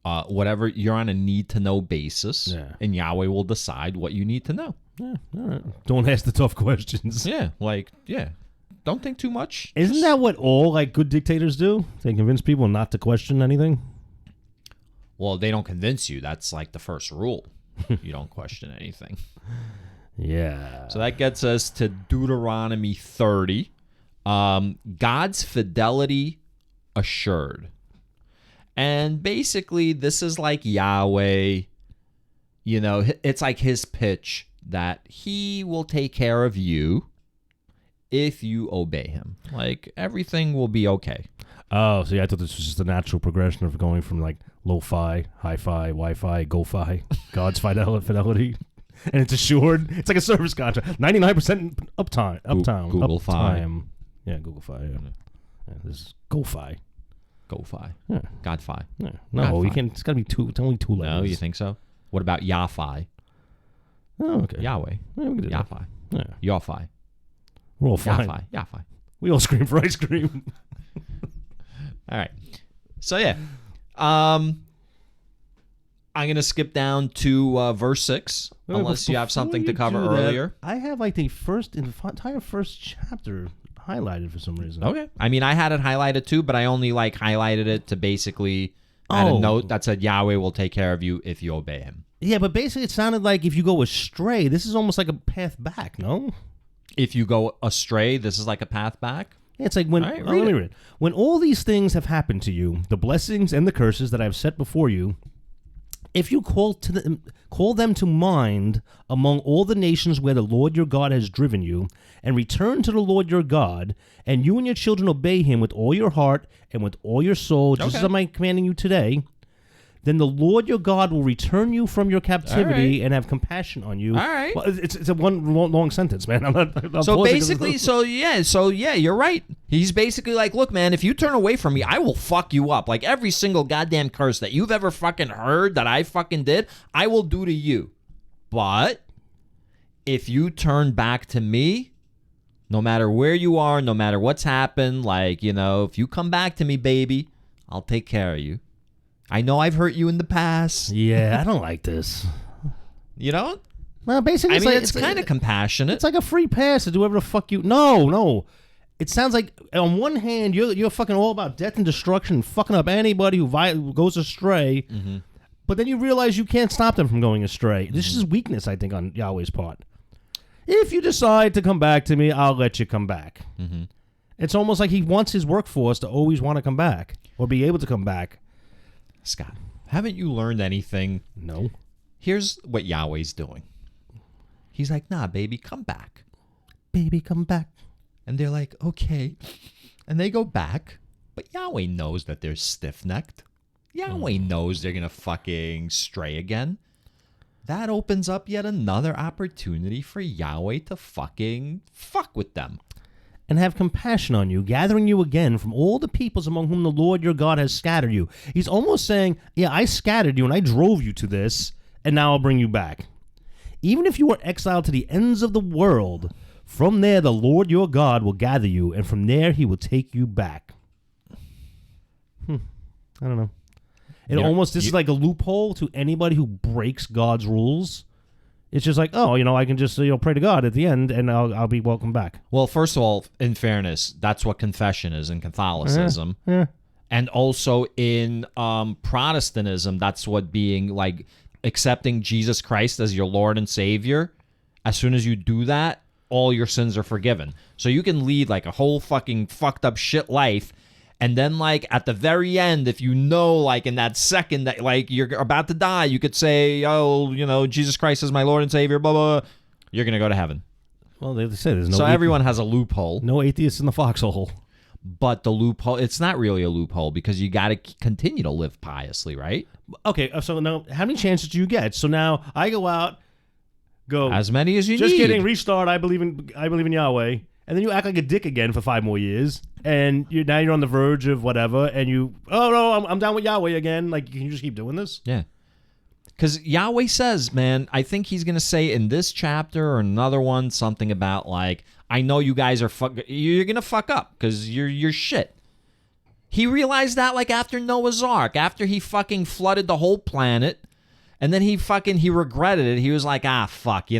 Whatever, you're on a need-to-know basis, and Yahweh will decide what you need to know. Yeah, all right. Don't ask the tough questions. Yeah, don't think too much. Isn't that what all, like, good dictators do? They convince people not to question anything? Well, they don't convince you. That's, like, the first rule. You don't question anything. Yeah. So that gets us to Deuteronomy 30. God's fidelity assured. And basically, this is like Yahweh, you know, it's like his pitch that he will take care of you if you obey him. Like, everything will be okay. Oh, so yeah, I thought this was just a natural progression of going from, like, lo-fi, hi-fi, Wi-Fi, go-fi, God's fidelity. And it's assured. It's like a service contract. 99% uptime. Google Fi. Yeah, Google Fi, yeah. This is Go-Fi. Go-Fi. Yeah. God-Fi. Yeah. No, God-Fi. you can't. It's got to be two. It's only two letters. No, you think so? What about Yahfi? Oh, okay. Yahweh. Yeah, we can do that. Yahfi. Yeah. Yahfi. We're all fine. Yahfi. We all scream for ice cream. All right. So, yeah. I'm going to skip down to verse 6, unless you have something to cover earlier. I have, like, the entire first chapter highlighted for some reason. Okay. I mean, I had it highlighted too, but I only like highlighted it to basically add a note that said Yahweh will take care of you if you obey him. Yeah, but basically it sounded like if you go astray, this is almost like a path back, no? If you go astray, this is like a path back? Yeah, it's like when All right, let me read it. When all these things have happened to you, the blessings and the curses that I have set before you, if you call them to mind among all the nations where the Lord your God has driven you, and return to the Lord your God, and you and your children obey him with all your heart and with all your soul, just as I'm commanding you today, then the Lord your God will return you from your captivity and have compassion on you. All right. Well, it's a one long sentence, man. I'm so basically, you're right. He's basically like, look, man, if you turn away from me, I will fuck you up. Like, every single goddamn curse that you've ever fucking heard that I fucking did, I will do to you. But if you turn back to me, no matter where you are, no matter what's happened, like, you know, if you come back to me, baby, I'll take care of you. I know I've hurt you in the past. Yeah, I don't like this. You know? Well, basically, it's kind of compassionate. It's like a free pass to do whatever the fuck you... No. It sounds like, on one hand, you're fucking all about death and destruction, fucking up anybody who goes astray, but then you realize you can't stop them from going astray. This is weakness, I think, on Yahweh's part. If you decide to come back to me, I'll let you come back. It's almost like he wants his workforce to always want to come back, or be able to come back. Scott, haven't you learned anything? No. Here's what Yahweh's doing. He's like, nah, baby, come back. Baby, come back. And they're like, okay. And they go back. But Yahweh knows that they're stiff-necked. Yahweh knows they're going to fucking stray again. That opens up yet another opportunity for Yahweh to fucking fuck with them. And have compassion on you, gathering you again from all the peoples among whom the Lord your God has scattered you. He's almost saying, yeah, I scattered you and I drove you to this, and now I'll bring you back. Even if you were exiled to the ends of the world, from there the Lord your God will gather you, and from there he will take you back. I don't know. This is like a loophole to anybody who breaks God's rules. It's just like, oh, I can just pray to God at the end, and I'll be welcome back. Well, first of all, in fairness, that's what confession is in Catholicism. Yeah. And also in Protestantism, that's what being like accepting Jesus Christ as your Lord and Savior. As soon as you do that, all your sins are forgiven. So you can lead like a whole fucking fucked up shit life. And then, like, at the very end, if you know, like, in that second that, like, you're about to die, you could say, oh, Jesus Christ is my Lord and Savior, blah, blah, blah. You're going to go to heaven. Well, they say there's no... So everyone has a loophole. No atheists in the foxhole. But the loophole, it's not really a loophole because you got to continue to live piously, right? Okay, so now, how many chances do you get? So now, I go out, go... As many as you need. Just kidding, restart, I believe in Yahweh. And then you act like a dick again for 5 more years, and now you're on the verge of whatever, and I'm down with Yahweh again. Like, can you just keep doing this? Yeah. Because Yahweh says, man, I think he's going to say in this chapter or another one something about, like, I know you guys are you're going to fuck up because you're shit. He realized that, like, after Noah's Ark, after he fucking flooded the whole planet. And then he regretted it. He was like, fuck,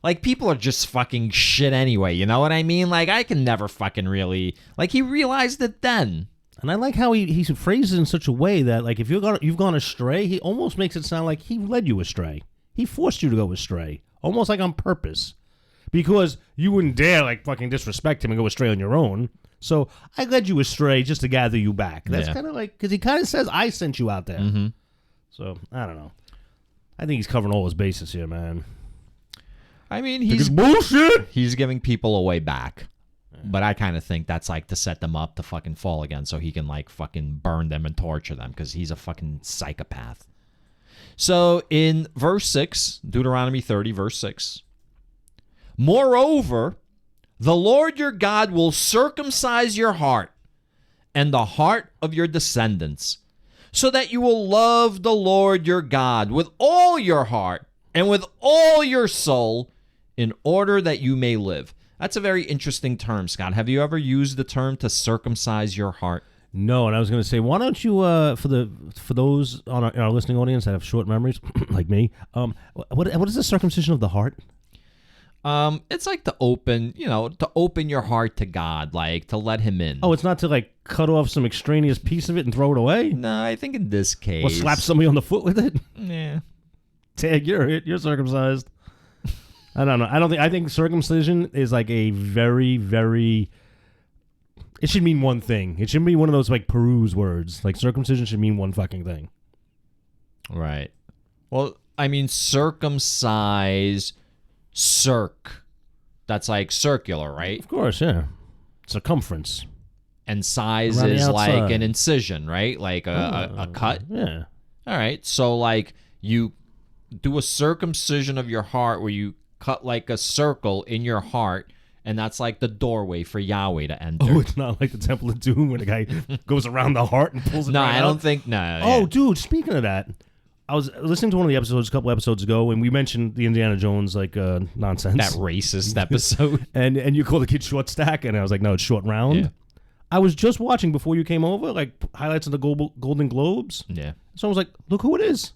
Like, people are just fucking shit anyway, you know what I mean? Like, I can never fucking really... Like, he realized it then. And I like how he phrases it in such a way that, like, if you've gone astray, he almost makes it sound like he led you astray. He forced you to go astray. Almost like on purpose. Because you wouldn't dare, like, fucking disrespect him and go astray on your own. So, I led you astray just to gather you back. That's kind of like... Because he kind of says, I sent you out there. Mm-hmm. So, I don't know. I think he's covering all his bases here, man. I mean, he's bullshit. He's giving people a way back. But I kind of think that's like to set them up to fucking fall again so he can like fucking burn them and torture them because he's a fucking psychopath. So in verse 6, Deuteronomy 30, verse 6, moreover, the Lord your God will circumcise your heart and the heart of your descendants, so that you will love the Lord your God with all your heart and with all your soul in order that you may live. That's a very interesting term, Scott. Have you ever used the term to circumcise your heart? No, and I was going to say, why don't you, for those on our listening audience that have short memories, like me, what is the circumcision of the heart? It's like to open your heart to God, like to let him in. Oh, it's not to like cut off some extraneous piece of it and throw it away? No, I think in this case. Or slap somebody on the foot with it? Yeah. Tag, you're circumcised. I don't know. I think circumcision is like a very, very... It should mean one thing. It shouldn't be one of those like peruse words. Like circumcision should mean one fucking thing. Right. Well, I mean circumcise... Circ. That's like circular, right? Of course, yeah. Circumference. And size is like an incision, right? Like a cut? Yeah. All right. So like you do a circumcision of your heart where you cut like a circle in your heart, and that's like the doorway for Yahweh to enter. Oh, it's not like the Temple of Doom where the guy goes around the heart and pulls it No, right I out? don't think... No. Oh, yeah. dude, speaking of that, I was listening to one of the episodes a couple episodes ago, and we mentioned the Indiana Jones nonsense. That racist episode. and you call the kid short stack, and I was like, no, it's short round. Yeah. I was just watching before you came over, like highlights of the Golden Globes. Yeah. So I was like, look who it is.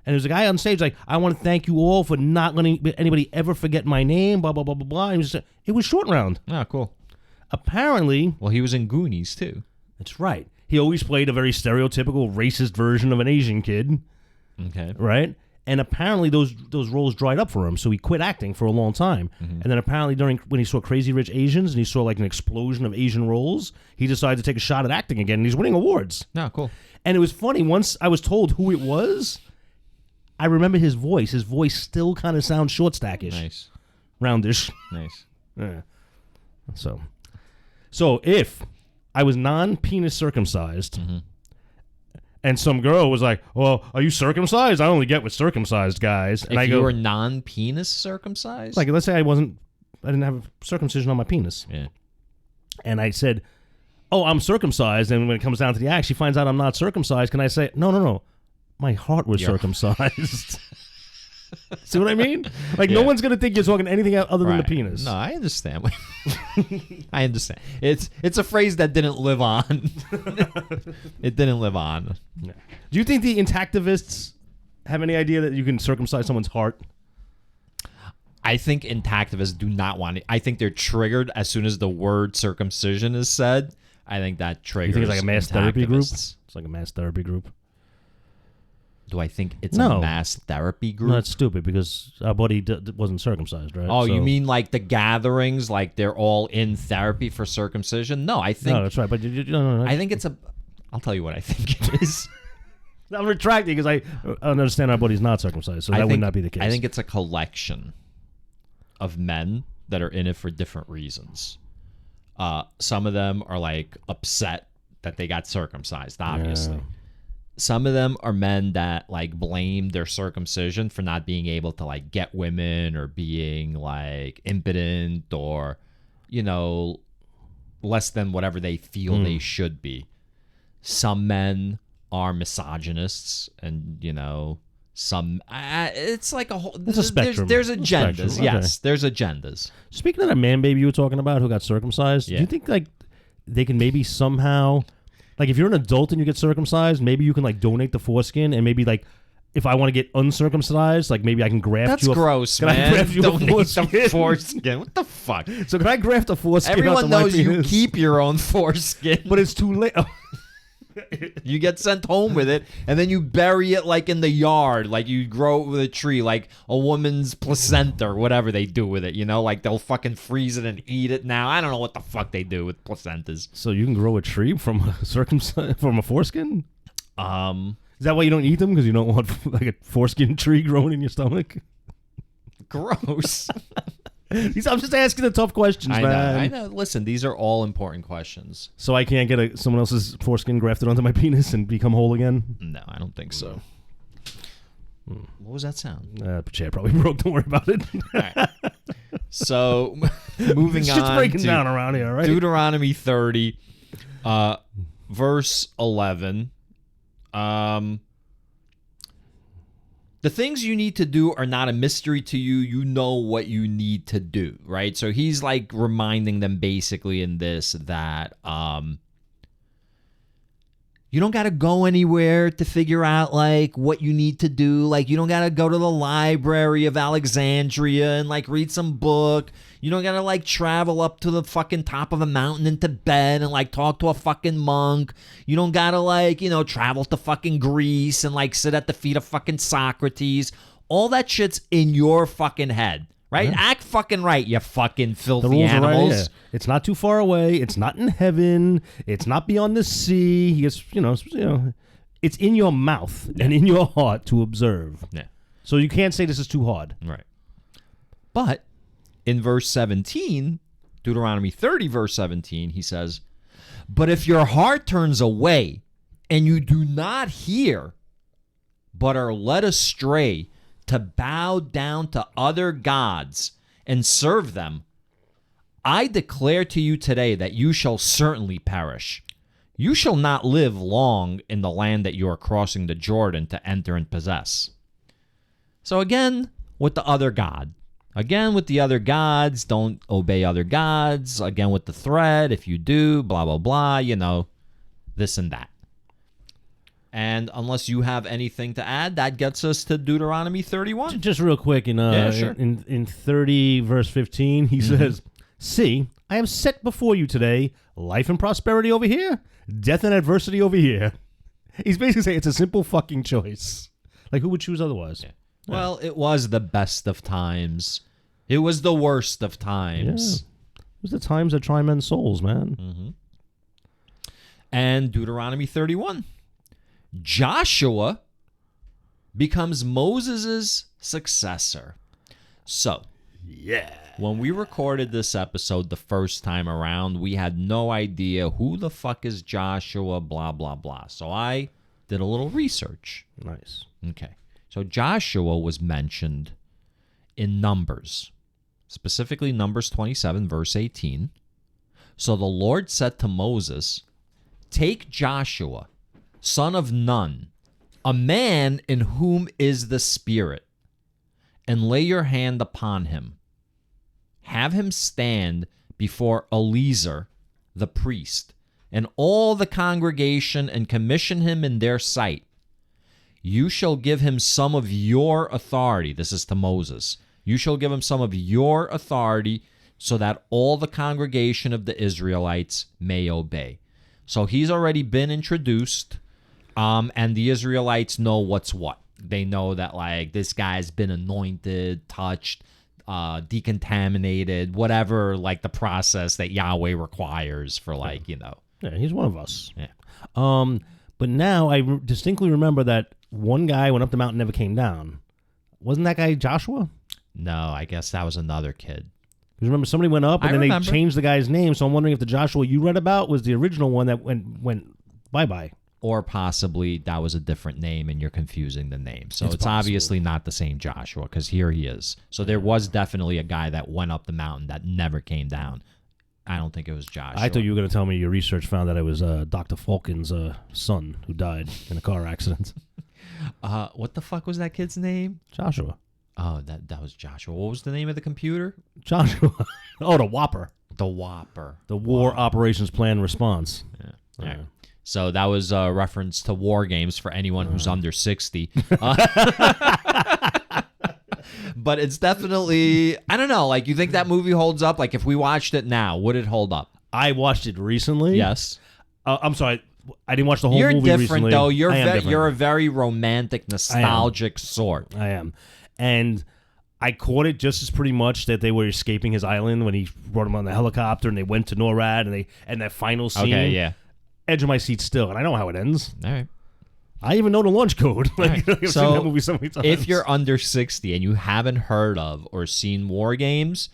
And there's a guy on stage like, I want to thank you all for not letting anybody ever forget my name, blah, blah, blah, blah, blah. And it was short round. Oh, cool. Apparently. Well, he was in Goonies, too. That's right. He always played a very stereotypical racist version of an Asian kid. Okay. Right? And apparently those roles dried up for him, so he quit acting for a long time. Mm-hmm. And then apparently when he saw Crazy Rich Asians and he saw like an explosion of Asian roles, he decided to take a shot at acting again, and he's winning awards. Oh, cool. And it was funny, once I was told who it was, I remember his voice. His voice still kind of sounds short stackish. Nice. Roundish. Nice. Yeah. So if I was non-penis circumcised. And some girl was like, well, are you circumcised? I only get with circumcised guys. And If you were non-penis circumcised? like, let's say I didn't have circumcision on my penis. Yeah. And I said, oh, I'm circumcised. And when it comes down to the act, she finds out I'm not circumcised. Can I say, no, my heart was circumcised? See what I mean? Like, no one's going to think you're talking anything other than the penis. No, I understand. I understand. It's a phrase that didn't live on. It didn't live on. Yeah. Do you think the intactivists have any idea that you can circumcise someone's heart? I think intactivists do not want it. I think they're triggered as soon as the word circumcision is said. I think that triggers. You think it's like a mass therapy group? intactivists. It's like a mass therapy group. Do I think it's No. a mass therapy group? No, that's stupid because our buddy wasn't circumcised, right? Oh, So- you mean like the gatherings, like they're all in therapy for circumcision? No, I think No, that's right. But no. I think it's a. I'll tell you what I think it is. I'm retracting because I understand our buddy's not circumcised, so that would not be the case. I think it's a collection of men that are in it for different reasons. Some of them are like upset that they got circumcised, obviously. Yeah. Some of them are men that like blame their circumcision for not being able to like get women or being like impotent or, less than whatever they feel they should be. Some men are misogynists and, some it's like a whole It's a spectrum. There's It's a agendas. spectrum. Yes, there's agendas. Speaking of that man baby you were talking about who got circumcised, do you think like they can maybe somehow, like if you're an adult and you get circumcised, maybe you can like donate the foreskin and maybe like if I want to get uncircumcised, like maybe I can graft That's you. gross, can man. I graft you a Donate foreskin? the foreskin. What the fuck? So can I graft a foreskin? Everyone onto my knows you penis? keep your own foreskin. but it's too late. You get sent home with it, and then you bury it like in the yard, like you grow it with a tree, like a woman's placenta or whatever they do with it. Like they'll fucking freeze it and eat it. Now I don't know what the fuck they do with placentas. So you can grow a tree from a foreskin? Is that why you don't eat them? Because you don't want like a foreskin tree growing in your stomach? Gross. I'm just asking the tough questions, man. I know. Listen, these are all important questions. So I can't get someone else's foreskin grafted onto my penis and become whole again? No, I don't think so. What was that sound? The chair probably broke. Don't worry about it. All right. So, moving It's on just breaking to down around here, right? Deuteronomy 30, verse 11. The things you need to do are not a mystery to you. You know what you need to do, right? So he's like reminding them basically in this that you don't got to go anywhere to figure out like what you need to do. Like you don't got to go to the library of Alexandria and like read some book. You don't got to like travel up to the fucking top of a mountain in Tibet and like talk to a fucking monk. You don't got to like, travel to fucking Greece and like sit at the feet of fucking Socrates. All that shit's in your fucking head, right? Yeah. Act fucking right, you fucking The filthy rules are right animals. here. It's not too far away. It's not in heaven. It's not beyond the sea. It's it's in your mouth and in your heart to observe. Yeah. So you can't say this is too hard. Right. But in verse 17, Deuteronomy 30, verse 17, he says, "But if your heart turns away and you do not hear, but are led astray to bow down to other gods and serve them, I declare to you today that you shall certainly perish. You shall not live long in the land that you are crossing the Jordan to enter and possess." So again, with the other god. Again, with the other gods, don't obey other gods. Again, with the threat, if you do, blah, blah, blah, this and that. And unless you have anything to add, that gets us to Deuteronomy 31. Just real quick, Yeah, sure. in 30 verse 15, he says, "See, I have set before you today life and prosperity over here, death and adversity over here." He's basically saying it's a simple fucking choice. Like, who would choose otherwise? Yeah. Well, it was the best of times. It was the worst of times. Yeah. It was the times that try men's souls, man. Mm-hmm. And Deuteronomy 31. Joshua becomes Moses' successor. So, Yeah. When we recorded this episode the first time around, we had no idea who the fuck is Joshua, blah, blah, blah. So I did a little research. Nice. Okay. So Joshua was mentioned in Numbers, specifically Numbers 27, verse 18. So the Lord said to Moses, "Take Joshua, son of Nun, a man in whom is the Spirit, and lay your hand upon him. Have him stand before Eleazar the priest and all the congregation, and commission him in their sight. You shall give him some of your authority." This is to Moses. "You shall give him some of your authority so that all the congregation of the Israelites may obey." So he's already been introduced, and the Israelites know what's what. They know that, like, this guy's been anointed, touched, decontaminated, whatever, like, the process that Yahweh requires for, like, Yeah, he's one of us. Yeah. But now I distinctly remember that one guy went up the mountain, never came down. Wasn't that guy Joshua? No, I guess that was another kid. Because remember, somebody went up and then remember. they changed the guy's name. So I'm wondering if the Joshua you read about was the original one that went bye-bye. Or possibly that was a different name and you're confusing the name. So it's possible. obviously not the same Joshua, because here he is. So there was definitely a guy that went up the mountain that never came down. I don't think it was Joshua. I thought you were going to tell me your research found that it was Dr. Falcon's son who died in a car accident. What the fuck was that kid's name? Joshua. Oh, that was Joshua. What was the name of the computer? Joshua. Oh, the Whopper. The Whopper. The War Operations Plan Response. Yeah. All right. So that was a reference to war games for anyone who's under 60. But it's definitely, I don't know, like, you think that movie holds up? Like, if we watched it now, would it hold up? I watched it recently. Yes. I'm sorry. I didn't watch the whole You're movie different, recently. though. Different. You're a very romantic, nostalgic sort. I am. And I caught it just as pretty much that they were escaping his island when he brought him on the helicopter and they went to NORAD and that final scene. Okay, yeah. Edge of my seat still, and I know how it ends. All right. I even know the launch code. Like, Right. I've So, seen that movie so many times. if you're under 60 and you haven't heard of or seen War Games,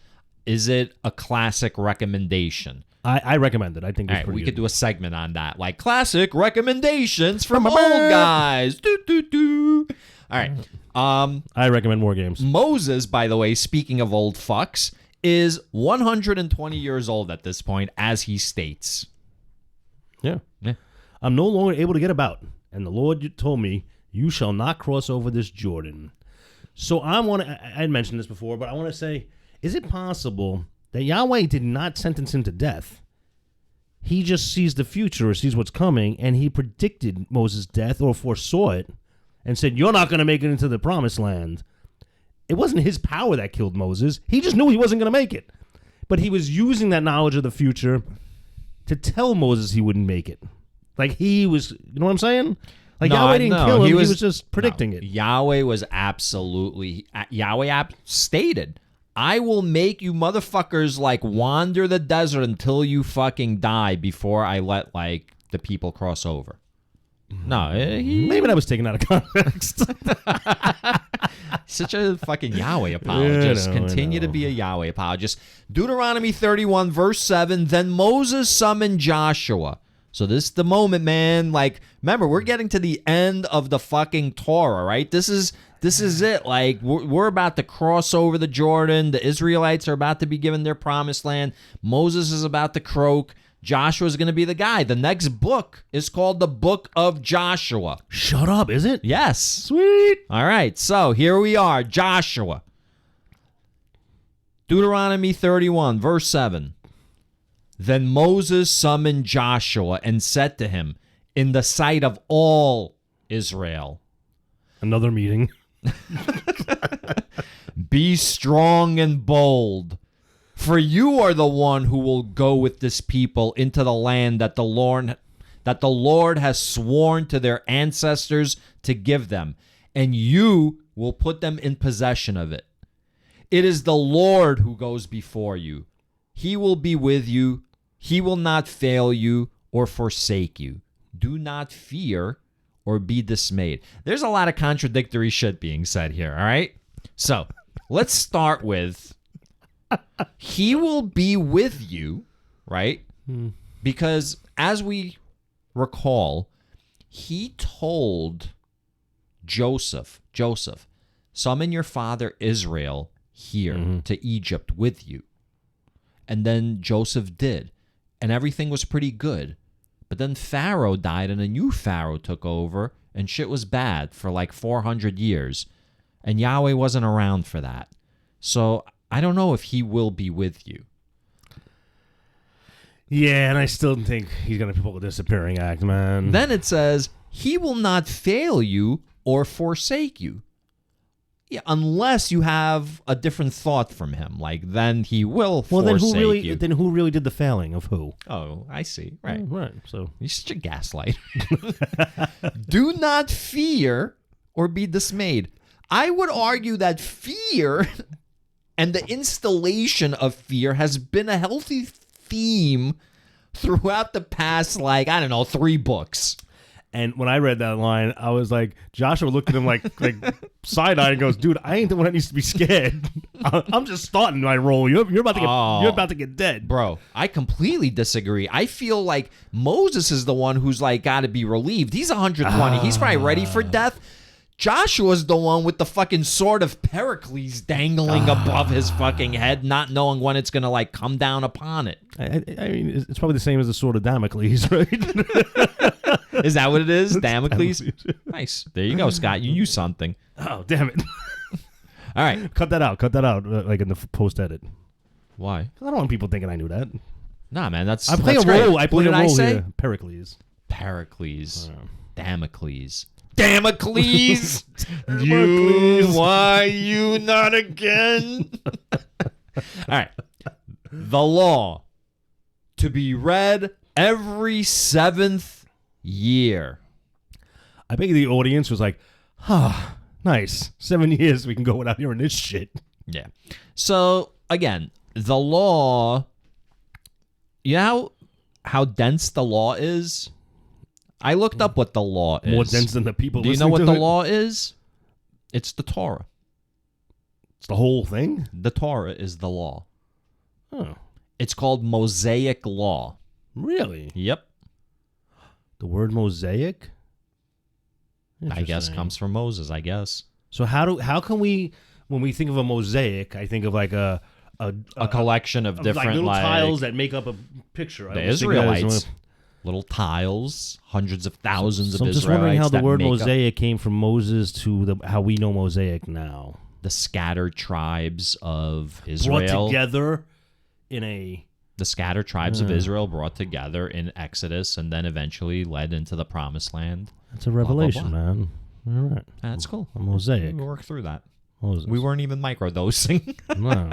is it a classic recommendation? I recommend it. I think All it's right, pretty we good. could do a segment on that, like classic recommendations from old guys. Do. All right. I recommend more games. Moses, by the way, speaking of old fucks, is 120 years old at this point, as he states. Yeah. Yeah. I'm no longer able to get about, and the Lord told me, "You shall not cross over this Jordan." So I had mentioned this before, but I want to say, is it possible that Yahweh did not sentence him to death? He just sees the future or sees what's coming, and he predicted Moses' death or foresaw it and said, "You're not going to make it into the promised land." It wasn't his power that killed Moses. He just knew he wasn't going to make it. But he was using that knowledge of the future to tell Moses he wouldn't make it. Like, he was, you know what I'm saying? Like, No, Yahweh didn't no, kill him. he He was- was just predicting No, it. Yahweh was absolutely, stated, "I will make you motherfuckers, like, wander the desert until you fucking die before I let, like, the people cross over." No, Maybe that was taken out of context. such a fucking Yahweh apologist. I Continue to know. be a Yahweh apologist. Deuteronomy 31, verse 7, then Moses summoned Joshua. So this is the moment, man. Like, remember, we're getting to the end of the fucking Torah, right? This is it. Like, we're about to cross over the Jordan. The Israelites are about to be given their promised land. Moses is about to croak. Joshua's going to be the guy. The next book is called the Book of Joshua. Shut up, is it? Yes. Sweet. All right, so here we are, Joshua. Deuteronomy 31, verse 7. Then Moses summoned Joshua and said to him, in the sight of all Israel, Another meeting. be strong and bold, for you are the one who will go with this people into the land that the Lord has sworn to their ancestors to give them, and you will put them in possession of it. It is the Lord who goes before you. He will be with you. He will not fail you or forsake you. Do not fear or be dismayed. There's a lot of contradictory shit being said here, all right? So let's start with he will be with you, right? Because as we recall, he told Joseph, summon your father Israel here to Egypt with you. And then Joseph did. And everything was pretty good. But then Pharaoh died and a new Pharaoh took over and shit was bad for like 400 years. And Yahweh wasn't around for that. So I don't know if he will be with you. Yeah, and I still think he's going to pull a disappearing act, man. Then it says, he will not fail you or forsake you. Yeah, unless you have a different thought from him. Like, then he will forsake you. Then who really did the failing of who? Oh, I see. Right. Right. So You're such a gaslight. Do not fear or be dismayed. I would argue that fear and the installation of fear has been a healthy theme throughout the past, 3 books. And when I read that line, I was like, Joshua looked at him like side-eye and goes, dude, I ain't the one that needs to be scared. I'm just starting my role. You're about to get dead. Bro, I completely disagree. I feel like Moses is the one who's got to be relieved. He's 120. He's probably ready for death. Joshua's the one with the fucking sword of Pericles dangling above his fucking head, not knowing when it's going to come down upon it. I mean, it's probably the same as the sword of Damocles, right? Is that what it is? Damocles? Nice. There you go, Scott. You knew something. Oh, damn it. All right. Cut that out, in the post-edit. Why? I don't want people thinking I knew that. Nah, man, that's I play that's a role. great. I play What a did role I say? here. Pericles. Damocles. Damocles! You, why you not again? All right. The law to be read every 7th year. I bet the audience was like, nice. 7 years we can go without hearing this shit. Yeah. So, again, the law, you know how dense the law is? I looked up what the law is. More dense than the people. Do you know what the law is? It's the Torah. It's the whole thing? The Torah is the law. Oh. It's called Mosaic law. Really? Yep. The word Mosaic? I guess comes from Moses, I guess. So how can we, when we think of a mosaic, I think of a collection of different little tiles that make up a picture. The Israelites. Little tiles, hundreds of thousands of Israelites. I'm just wondering how the word mosaic up came from Moses to how we know mosaic now. The scattered tribes of Israel. Brought together in a... The scattered tribes of Israel brought together in Exodus and then eventually led into the Promised Land. It's a revelation, man. All right. That's cool. A mosaic. We worked through that. Moses. We weren't even microdosing. No.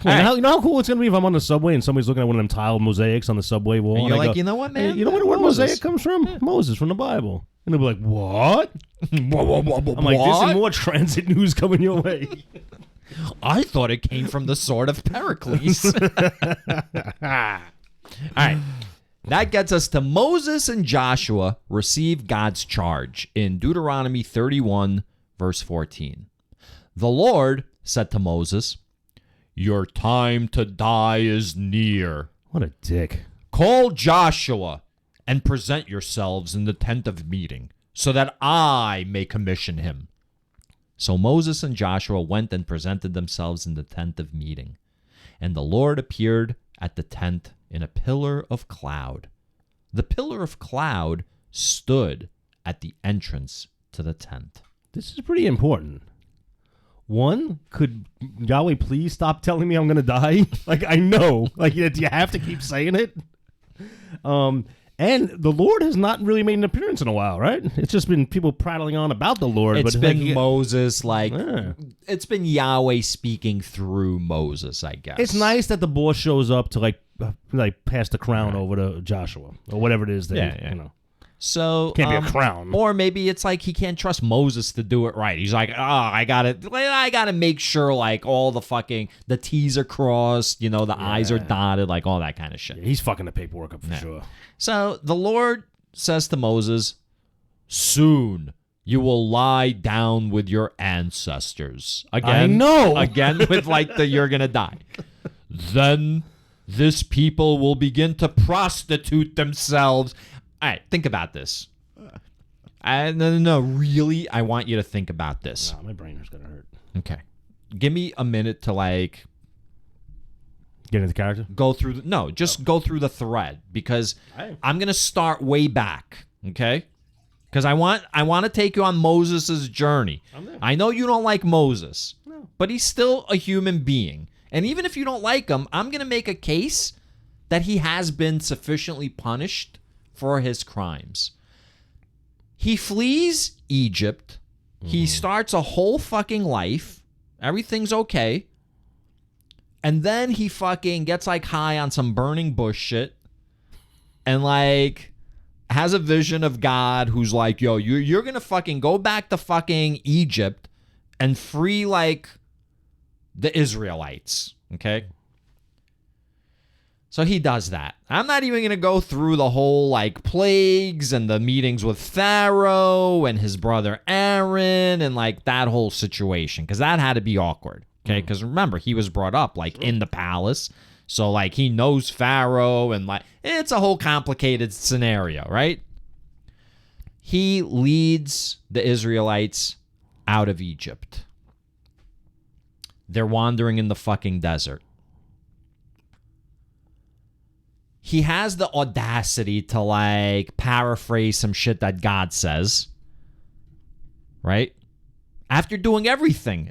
Well, you know how cool it's going to be if I'm on the subway and somebody's looking at one of them tiled mosaics on the subway wall? And you're like, go, you know what, man? Hey, you know where the word mosaic comes from? Yeah. Moses, from the Bible. And they'll be like, what? I'm like, What? this is more transit news coming your way. I thought it came from the sword of Pericles. All right. That gets us to Moses and Joshua receive God's charge in Deuteronomy 31, verse 14. The Lord said to Moses, "Your time to die is near. What a dick. Call Joshua and present yourselves in the tent of meeting, so that I may commission him." So Moses and Joshua went and presented themselves in the tent of meeting. And the Lord appeared at the tent in a pillar of cloud. The pillar of cloud stood at the entrance to the tent. This is pretty important. One, could Yahweh please stop telling me I'm going to die? Like, I know. Like, do you have to keep saying it? And the Lord has not really made an appearance in a while, right? It's just been people prattling on about the Lord. It's but been Moses, it's been Yahweh speaking through Moses, I guess. It's nice that the boss shows up to like pass the crown over to Joshua or whatever it is that you know. So can't be a crown. Or maybe it's like he can't trust Moses to do it right. He's like, I gotta make sure like all the T's are crossed, the I's are dotted, like all that kind of shit. Yeah, he's fucking the paperwork up for sure. So the Lord says to Moses, "Soon You will lie down with your ancestors. Again, I know. Again with like the you're going to die. Then this people will begin to prostitute themselves. All right, think about this. No, really, I want you to think about this. Nah, my brain is going to hurt. Okay. Give me a minute to like get into character. Go through go through the thread because I'm gonna start way back. Okay, because I want to take you on Moses' journey. I know you don't like Moses, but he's still a human being, and even if you don't like him, I'm gonna make a case that he has been sufficiently punished for his crimes. He flees Egypt. He starts a whole fucking life. Everything's okay. And then he fucking gets like high on some burning bush shit and like has a vision of God who's like, yo, you're going to fucking go back to fucking Egypt and free like the Israelites. Okay. So he does that. I'm not even going to go through the whole like plagues and the meetings with Pharaoh and his brother Aaron and like that whole situation because that had to be awkward. Okay, because remember, he was brought up like in the palace. So like he knows Pharaoh and like it's a whole complicated scenario, right? He leads the Israelites out of Egypt. They're wandering in the fucking desert. He has the audacity to like paraphrase some shit that God says, right? After doing everything.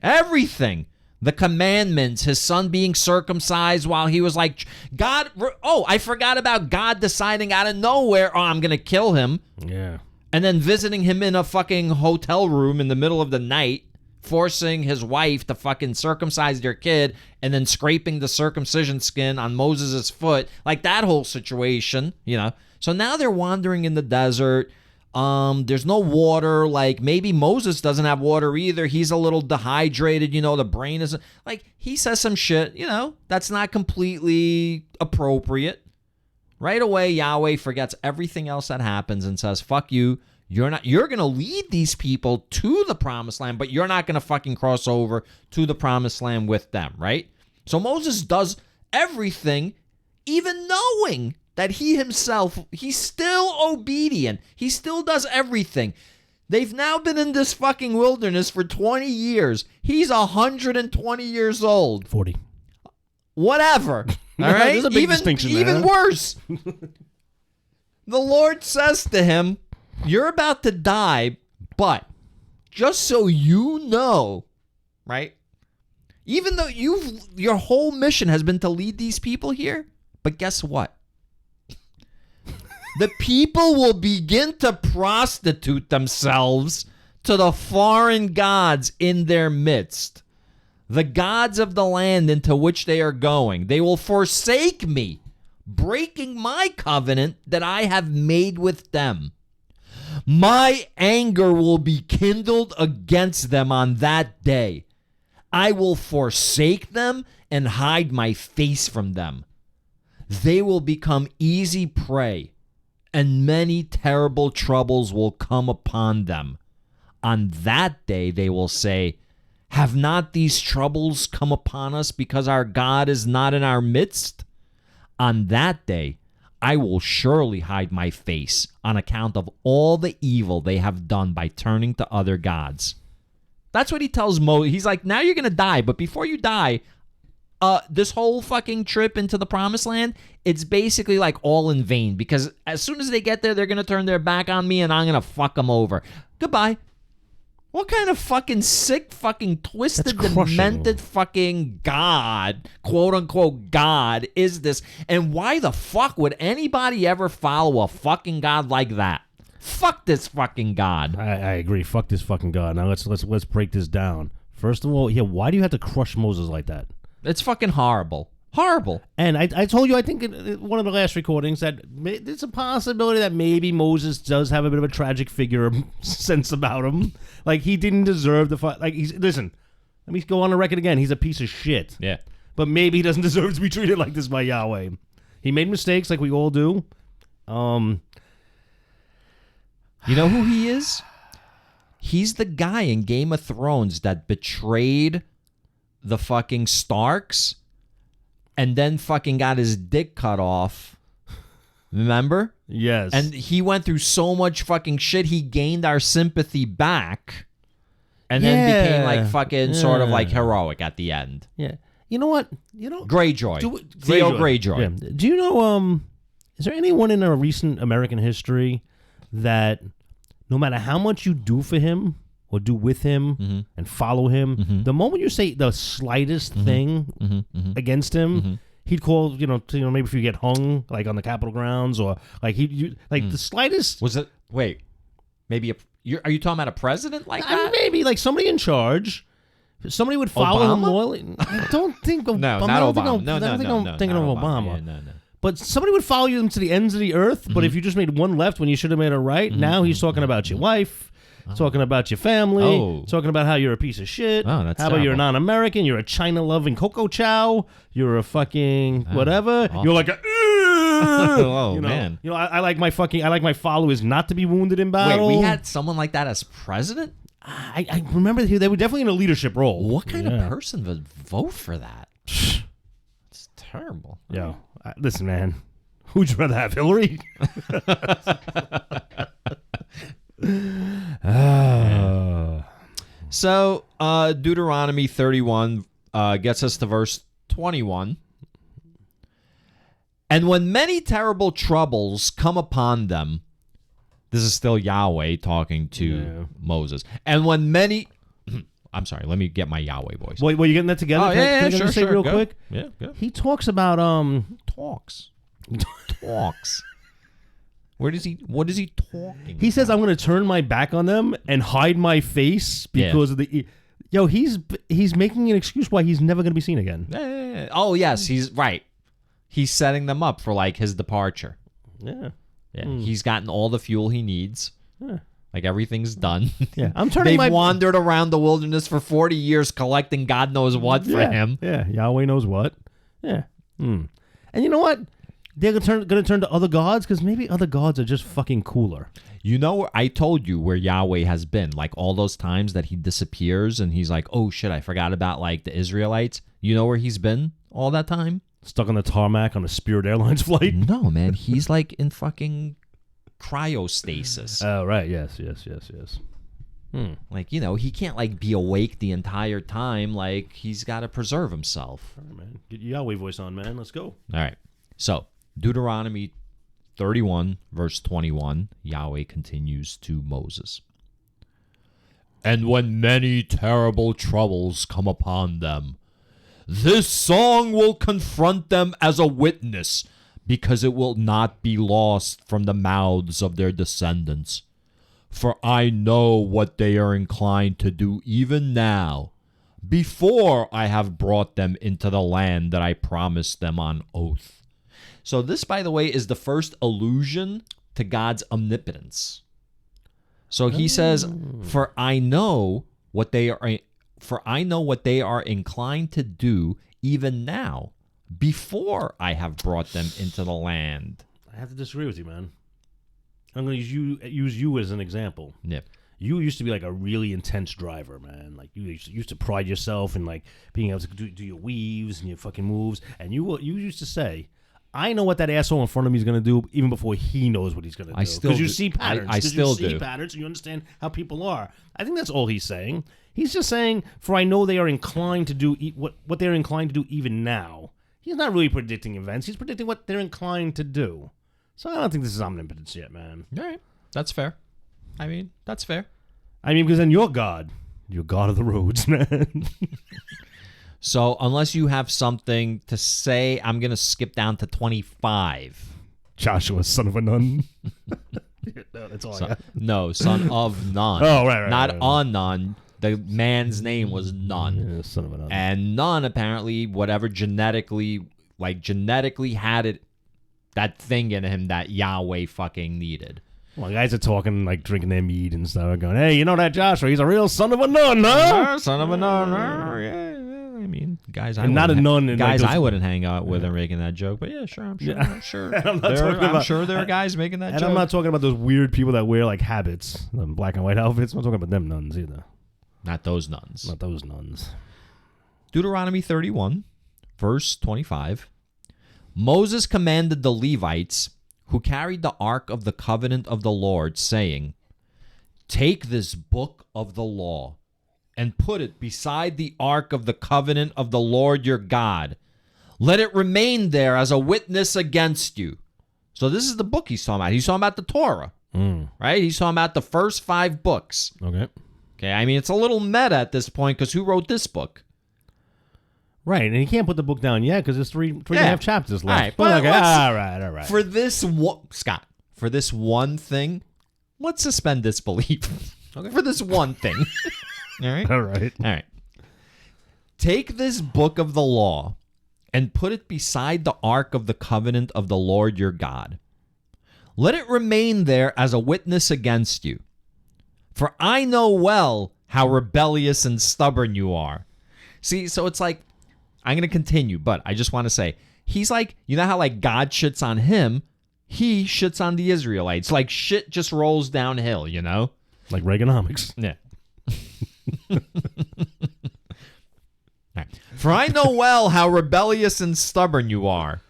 The commandments, his son being circumcised while he was like, God, I forgot about God deciding out of nowhere, I'm going to kill him. Yeah. And then visiting him in a fucking hotel room in the middle of the night, forcing his wife to fucking circumcise their kid and then scraping the circumcision skin on Moses' foot. Like that whole situation, you know. So now they're wandering in the desert. There's no water. Like maybe Moses doesn't have water either. He's a little dehydrated. You know, the brain isn't like he says some shit, you know, that's not completely appropriate. Right away, Yahweh forgets everything else that happens and says, fuck you. You're going to lead these people to the promised land, but you're not going to fucking cross over to the promised land with them. Right. So Moses does everything, even knowing that he's still obedient. He still does everything. They've now been in this fucking wilderness for 20 years. He's 120 years old. 40. Whatever. All right? There's a big distinction there. Even worse. The Lord says to him, you're about to die, but just so you know, right? Even though your whole mission has been to lead these people here, but guess what? The people will begin to prostitute themselves to the foreign gods in their midst, the gods of the land into which they are going. They will forsake me, breaking my covenant that I have made with them. My anger will be kindled against them on that day. I will forsake them and hide my face from them. They will become easy prey, and many terrible troubles will come upon them. On that day they will say, have not these troubles come upon us because our God is not in our midst? On that day I will surely hide my face on account of all the evil they have done by turning to other gods. That's what he tells Moses. He's like, now you're going to die, but before you die, this whole fucking trip into the promised land, it's basically like all in vain because as soon as they get there, they're going to turn their back on me and I'm going to fuck them over. Goodbye. What kind of fucking sick, fucking twisted, demented fucking God, quote unquote God, is this? And why the fuck would anybody ever follow a fucking God like that? Fuck this fucking God. I agree. Fuck this fucking God. Now let's break this down. First of all, why do you have to crush Moses like that? It's fucking horrible. Horrible. And I told you, I think in one of the last recordings, that there's a possibility that maybe Moses does have a bit of a tragic figure sense about him. Like, he didn't deserve the fight. Like, listen, let me go on the record again. He's a piece of shit. Yeah. But maybe he doesn't deserve to be treated like this by Yahweh. He made mistakes like we all do. You know who he is? He's the guy in Game of Thrones that betrayed the fucking Starks and then fucking got his dick cut off. Remember? Yes. And he went through so much fucking shit, he gained our sympathy back and then became like fucking sort of like heroic at the end. Yeah. You know what? Greyjoy. Theo Greyjoy. Yeah. Do you know, is there anyone in a recent American history that no matter how much you do for him or do with him and follow him, the moment you say the slightest thing against him, he'd call, maybe if you get hung, like on the Capitol grounds, or like the slightest. Was it? Wait, maybe are you talking about a president like that? Maybe like somebody in charge. Somebody would follow him loyally. I don't think of no, Obama. not Obama. I don't think I'm thinking of Obama. Yeah, no. But somebody would follow you to the ends of the earth. But if you just made one left when you should have made a right, now he's talking about your wife, talking about your family, talking about how you're a piece of shit. Oh, that's how about terrible. you're a non-American? You're a China-loving Coco Chow. You're a fucking whatever. You're like a. Man. I like my followers not to be wounded in battle. Wait, we had someone like that as president? I remember they were definitely in a leadership role. What kind of person would vote for that? It's terrible. Yo, listen, man. Who'd you rather have, Hillary? So, Deuteronomy 31 gets us to verse 21. And when many terrible troubles come upon them, this is still Yahweh talking to Moses. And when many... I'm sorry, let me get my Yahweh voice. Wait, you getting that together? Oh, Can I sure, say real go. quick? Yeah, go. He talks about... Talks. What is he talking He says, I'm going to turn my back on them and hide my face because of the... Yo, he's making an excuse why he's never going to be seen again. Oh, yes, he's right. He's setting them up for, like, his departure. Yeah. He's gotten all the fuel he needs. Yeah. Like, everything's done. Yeah, I'm turning They've wandered around the wilderness for 40 years collecting God knows what for him. Yeah, Yahweh knows what. Yeah. And you know what? They're going to turn to other gods because maybe other gods are just fucking cooler. You know, I told you where Yahweh has been. Like, all those times that he disappears and he's like, oh, shit, I forgot about, like, the Israelites. You know where he's been all that time? Stuck on the tarmac on a Spirit Airlines flight? No, man. He's, like, in fucking cryostasis. Oh, right. Yes. Like, he can't, like, be awake the entire time. Like, he's got to preserve himself. All right, man. Get your Yahweh voice on, man. Let's go. All right. So, Deuteronomy 31, verse 21, Yahweh continues to Moses. And when many terrible troubles come upon them, this song will confront them as a witness, because it will not be lost from the mouths of their descendants. For I know what they are inclined to do even now, before I have brought them into the land that I promised them on oath. So this, by the way, is the first allusion to God's omnipotence. So he says, for I know what they are inclined to do even now, before I have brought them into the land. I have to disagree with you, man. I'm going to use you as an example. Yep. You used to be like a really intense driver, man. Like you used to pride yourself in like being able to do your weaves and your fucking moves. And you used to say, I know what that asshole in front of me is going to do even before he knows what he's going to do. Because you see patterns. I still do. You see patterns and you understand how people are. I think that's all he's saying. He's just saying, for I know they are inclined to do what they're inclined to do even now. He's not really predicting events. He's predicting what they're inclined to do. So I don't think this is omnipotence yet, man. All right. That's fair. I mean, that's fair. Because then you're God. You're God of the roads, man. So unless you have something to say, I'm going to skip down to 25. Joshua, son of a nun. No, that's all I got. No, son of Nun. Oh, right. Not a nun. The man's name was Nun. Yeah, son of a nun. And Nun, apparently, whatever genetically had it, that thing in him that Yahweh fucking needed. Well, guys are talking, like, drinking their mead and stuff, going, hey, you know that Joshua? He's a real son of a nun, huh? Son of a nun. Yeah. I mean, guys, And not a nun. And guys, like I wouldn't hang out with are making that joke. But yeah, sure, I'm sure. I'm sure. I'm sure there are guys making that joke. And I'm not talking about those weird people that wear like habits, black and white outfits. I'm not talking about them nuns either. Not those nuns. Not those nuns. Deuteronomy 31, verse 25. Moses commanded the Levites who carried the ark of the covenant of the Lord, saying, "Take this book of the law and put it beside the ark of the covenant of the Lord your God. Let it remain there as a witness against you." So this is the book he's talking about. He's talking about the Torah, right? He's talking about the first 5 books. Okay, I mean, it's a little meta at this point because who wrote this book? Right, and he can't put the book down yet because there's three and a half chapters left. All right, but all right. For this Scott, for this one thing, let's suspend disbelief. Okay. For this one thing. All right? All right. Take this book of the law and put it beside the ark of the covenant of the Lord your God. Let it remain there as a witness against you. For I know well how rebellious and stubborn you are. See, so it's like, I'm going to continue, but I just want to say, he's like, you know how like God shits on him? He shits on the Israelites. Like shit just rolls downhill, you know? Like Reaganomics. Yeah. Right. For I know well how rebellious and stubborn you are.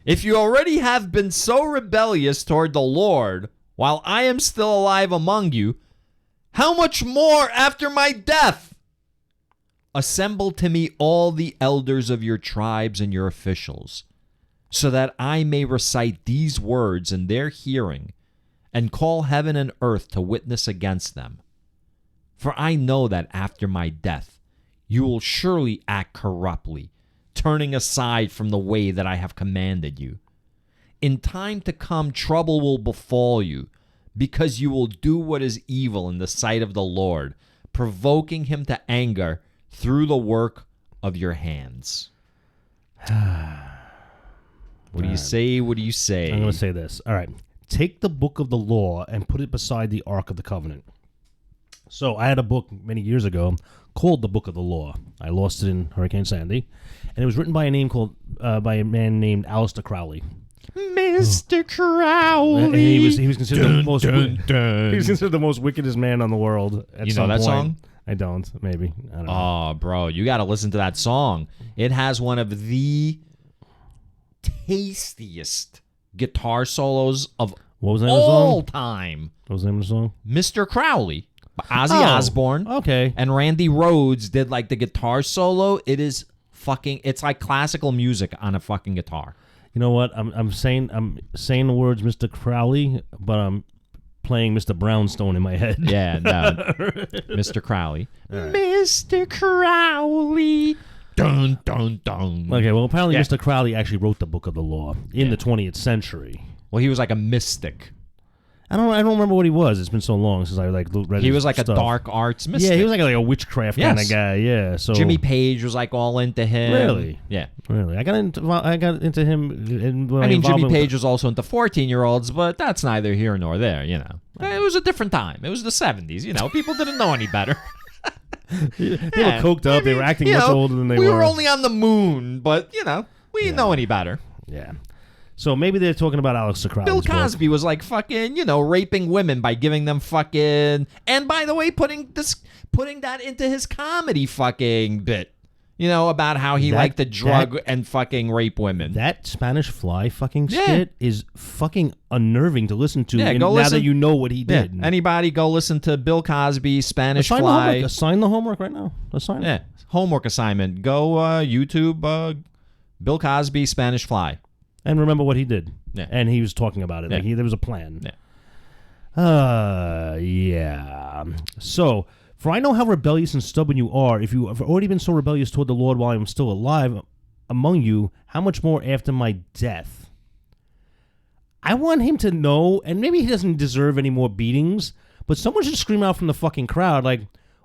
If you already have been so rebellious toward the Lord while I am still alive among you, how much more after my death? Assemble to me all the elders of your tribes and your officials, so that I may recite these words in their hearing and call heaven and earth to witness against them. For I know that after my death, you will surely act corruptly, turning aside from the way that I have commanded you. In time to come, trouble will befall you, because you will do what is evil in the sight of the Lord, provoking him to anger through the work of your hands. What do you say? What do you say? I'm going to say this. All right. Take the book of the law and put it beside the ark of the covenant. So I had a book many years ago called The Book of the Law. I lost it in Hurricane Sandy, and it was written by a man named Aleister Crowley. Mr. Crowley. And he was considered the most he was considered the most wickedest man on the world. At you know that point. song? I don't. Maybe. I don't know. Oh, bro, you got to listen to that song. It has one of the tastiest guitar solos of what was the name of the all song? time. What was the name of the song? Mr. Crowley. Ozzy Osbourne. Okay. And Randy Rhoads did like the guitar solo. It is fucking, it's like classical music on a fucking guitar. You know what? I'm saying the words Mr. Crowley, but I'm playing Mr. Brownstone in my head. Yeah, no. Mr. Crowley. Right. Mr. Crowley. Dun, dun, dun. Okay, well, apparently Mr. Crowley actually wrote the Book of the Law in the 20th century. Well, he was like a mystic. I don't remember what he was. It's been so long since I like read. He was like stuff. a dark arts mystic. Yeah, he was like a witchcraft kind of guy. Yeah, so Jimmy Page was like all into him. Really? Yeah. Really, I got into him. I mean, Jimmy Page was also into 14-year-olds, but that's neither here nor there. You know, it was a different time. It was the 70s. You know, people didn't know any better. They were coked up. They were acting much older than they were. We were only on the moon, but you know, we didn't know any better. Yeah. So maybe they're talking about Aleister Crowley. Bill Cosby was like fucking, raping women by giving them fucking, and by the way, putting that into his comedy fucking bit, about how he liked to drug and fucking rape women. That Spanish Fly fucking skit is fucking unnerving to listen to. Yeah, now that you know what he did. Yeah. Anybody go listen to Bill Cosby, Spanish Fly. Assign the homework right now. Assign it. Yeah, homework assignment. Go YouTube Bill Cosby, Spanish Fly. And remember what he did. Yeah. And he was talking about it. Yeah. Like there was a plan. Yeah. Yeah. So, for I know how rebellious and stubborn you are. If you have already been so rebellious toward the Lord while I am still alive among you, how much more after my death? I want him to know, and maybe he doesn't deserve any more beatings, but someone should scream out from the fucking crowd, like,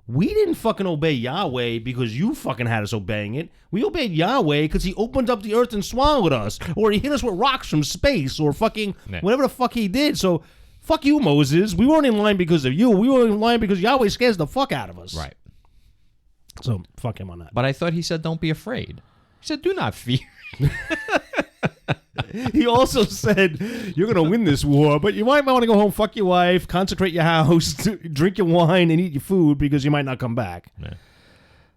we didn't fucking obey Yahweh because you fucking had us obeying it. We obeyed Yahweh because he opened up the earth and swallowed us. Or he hit us with rocks from space. Or fucking whatever the fuck he did. So, fuck you, Moses. We weren't in line because of you. We were in line because Yahweh scares the fuck out of us. Right. So fuck him on that. But I thought he said, don't be afraid. He said, do not fear. He also said, you're going to win this war, but you might want to go home, fuck your wife, consecrate your house, drink your wine, and eat your food because you might not come back. Yeah.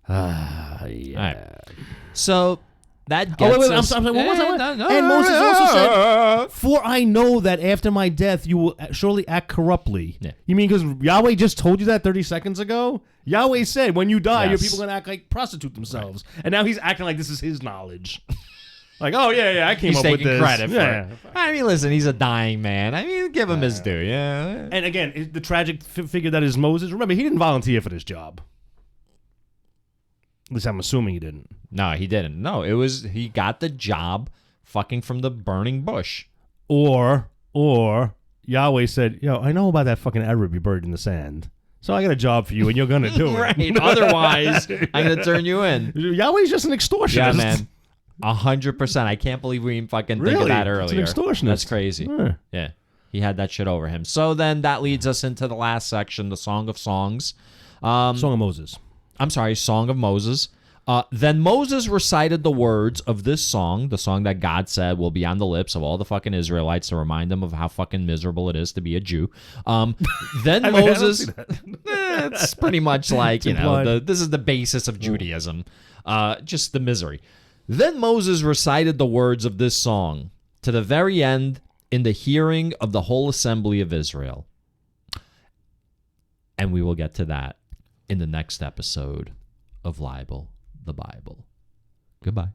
Yeah. All right. So that gets wait, us... I'm sorry. What was that? And Moses also said, for I know that after my death you will surely act corruptly. Yeah. You mean because Yahweh just told you that 30 seconds ago? Yahweh said, when you die, your Yes. people are going to act like prostitute themselves. Right. And now he's acting like this is his knowledge. Like, oh, yeah, I came He's up with taking this. credit for Yeah. it. I mean, listen, he's a dying man. I mean, give him his due, yeah. And again, the tragic figure that is Moses, remember, he didn't volunteer for this job. At least I'm assuming he didn't. No, he didn't. No, it was, he got the job fucking from the burning bush. Or Yahweh said, yo, I know about that fucking Arab you buried in the sand. So I got a job for you, and you're going to do it. Right. Otherwise, I'm going to turn you in. Yahweh's just an extortionist. Yeah, man. 100%. I can't believe we didn't fucking think of that earlier. It's an extortionist. That's crazy. Yeah. He had that shit over him. So then that leads us into the last section, the Song of Songs. Song of Moses. I'm sorry, Song of Moses. Then Moses recited the words of this song, the song that God said will be on the lips of all the fucking Israelites to remind them of how fucking miserable it is to be a Jew. Then Moses, it's pretty much like, this is the basis of Judaism, just the misery. Then Moses recited the words of this song to the very end in the hearing of the whole assembly of Israel. And we will get to that in the next episode of Libel, the Bible. Goodbye.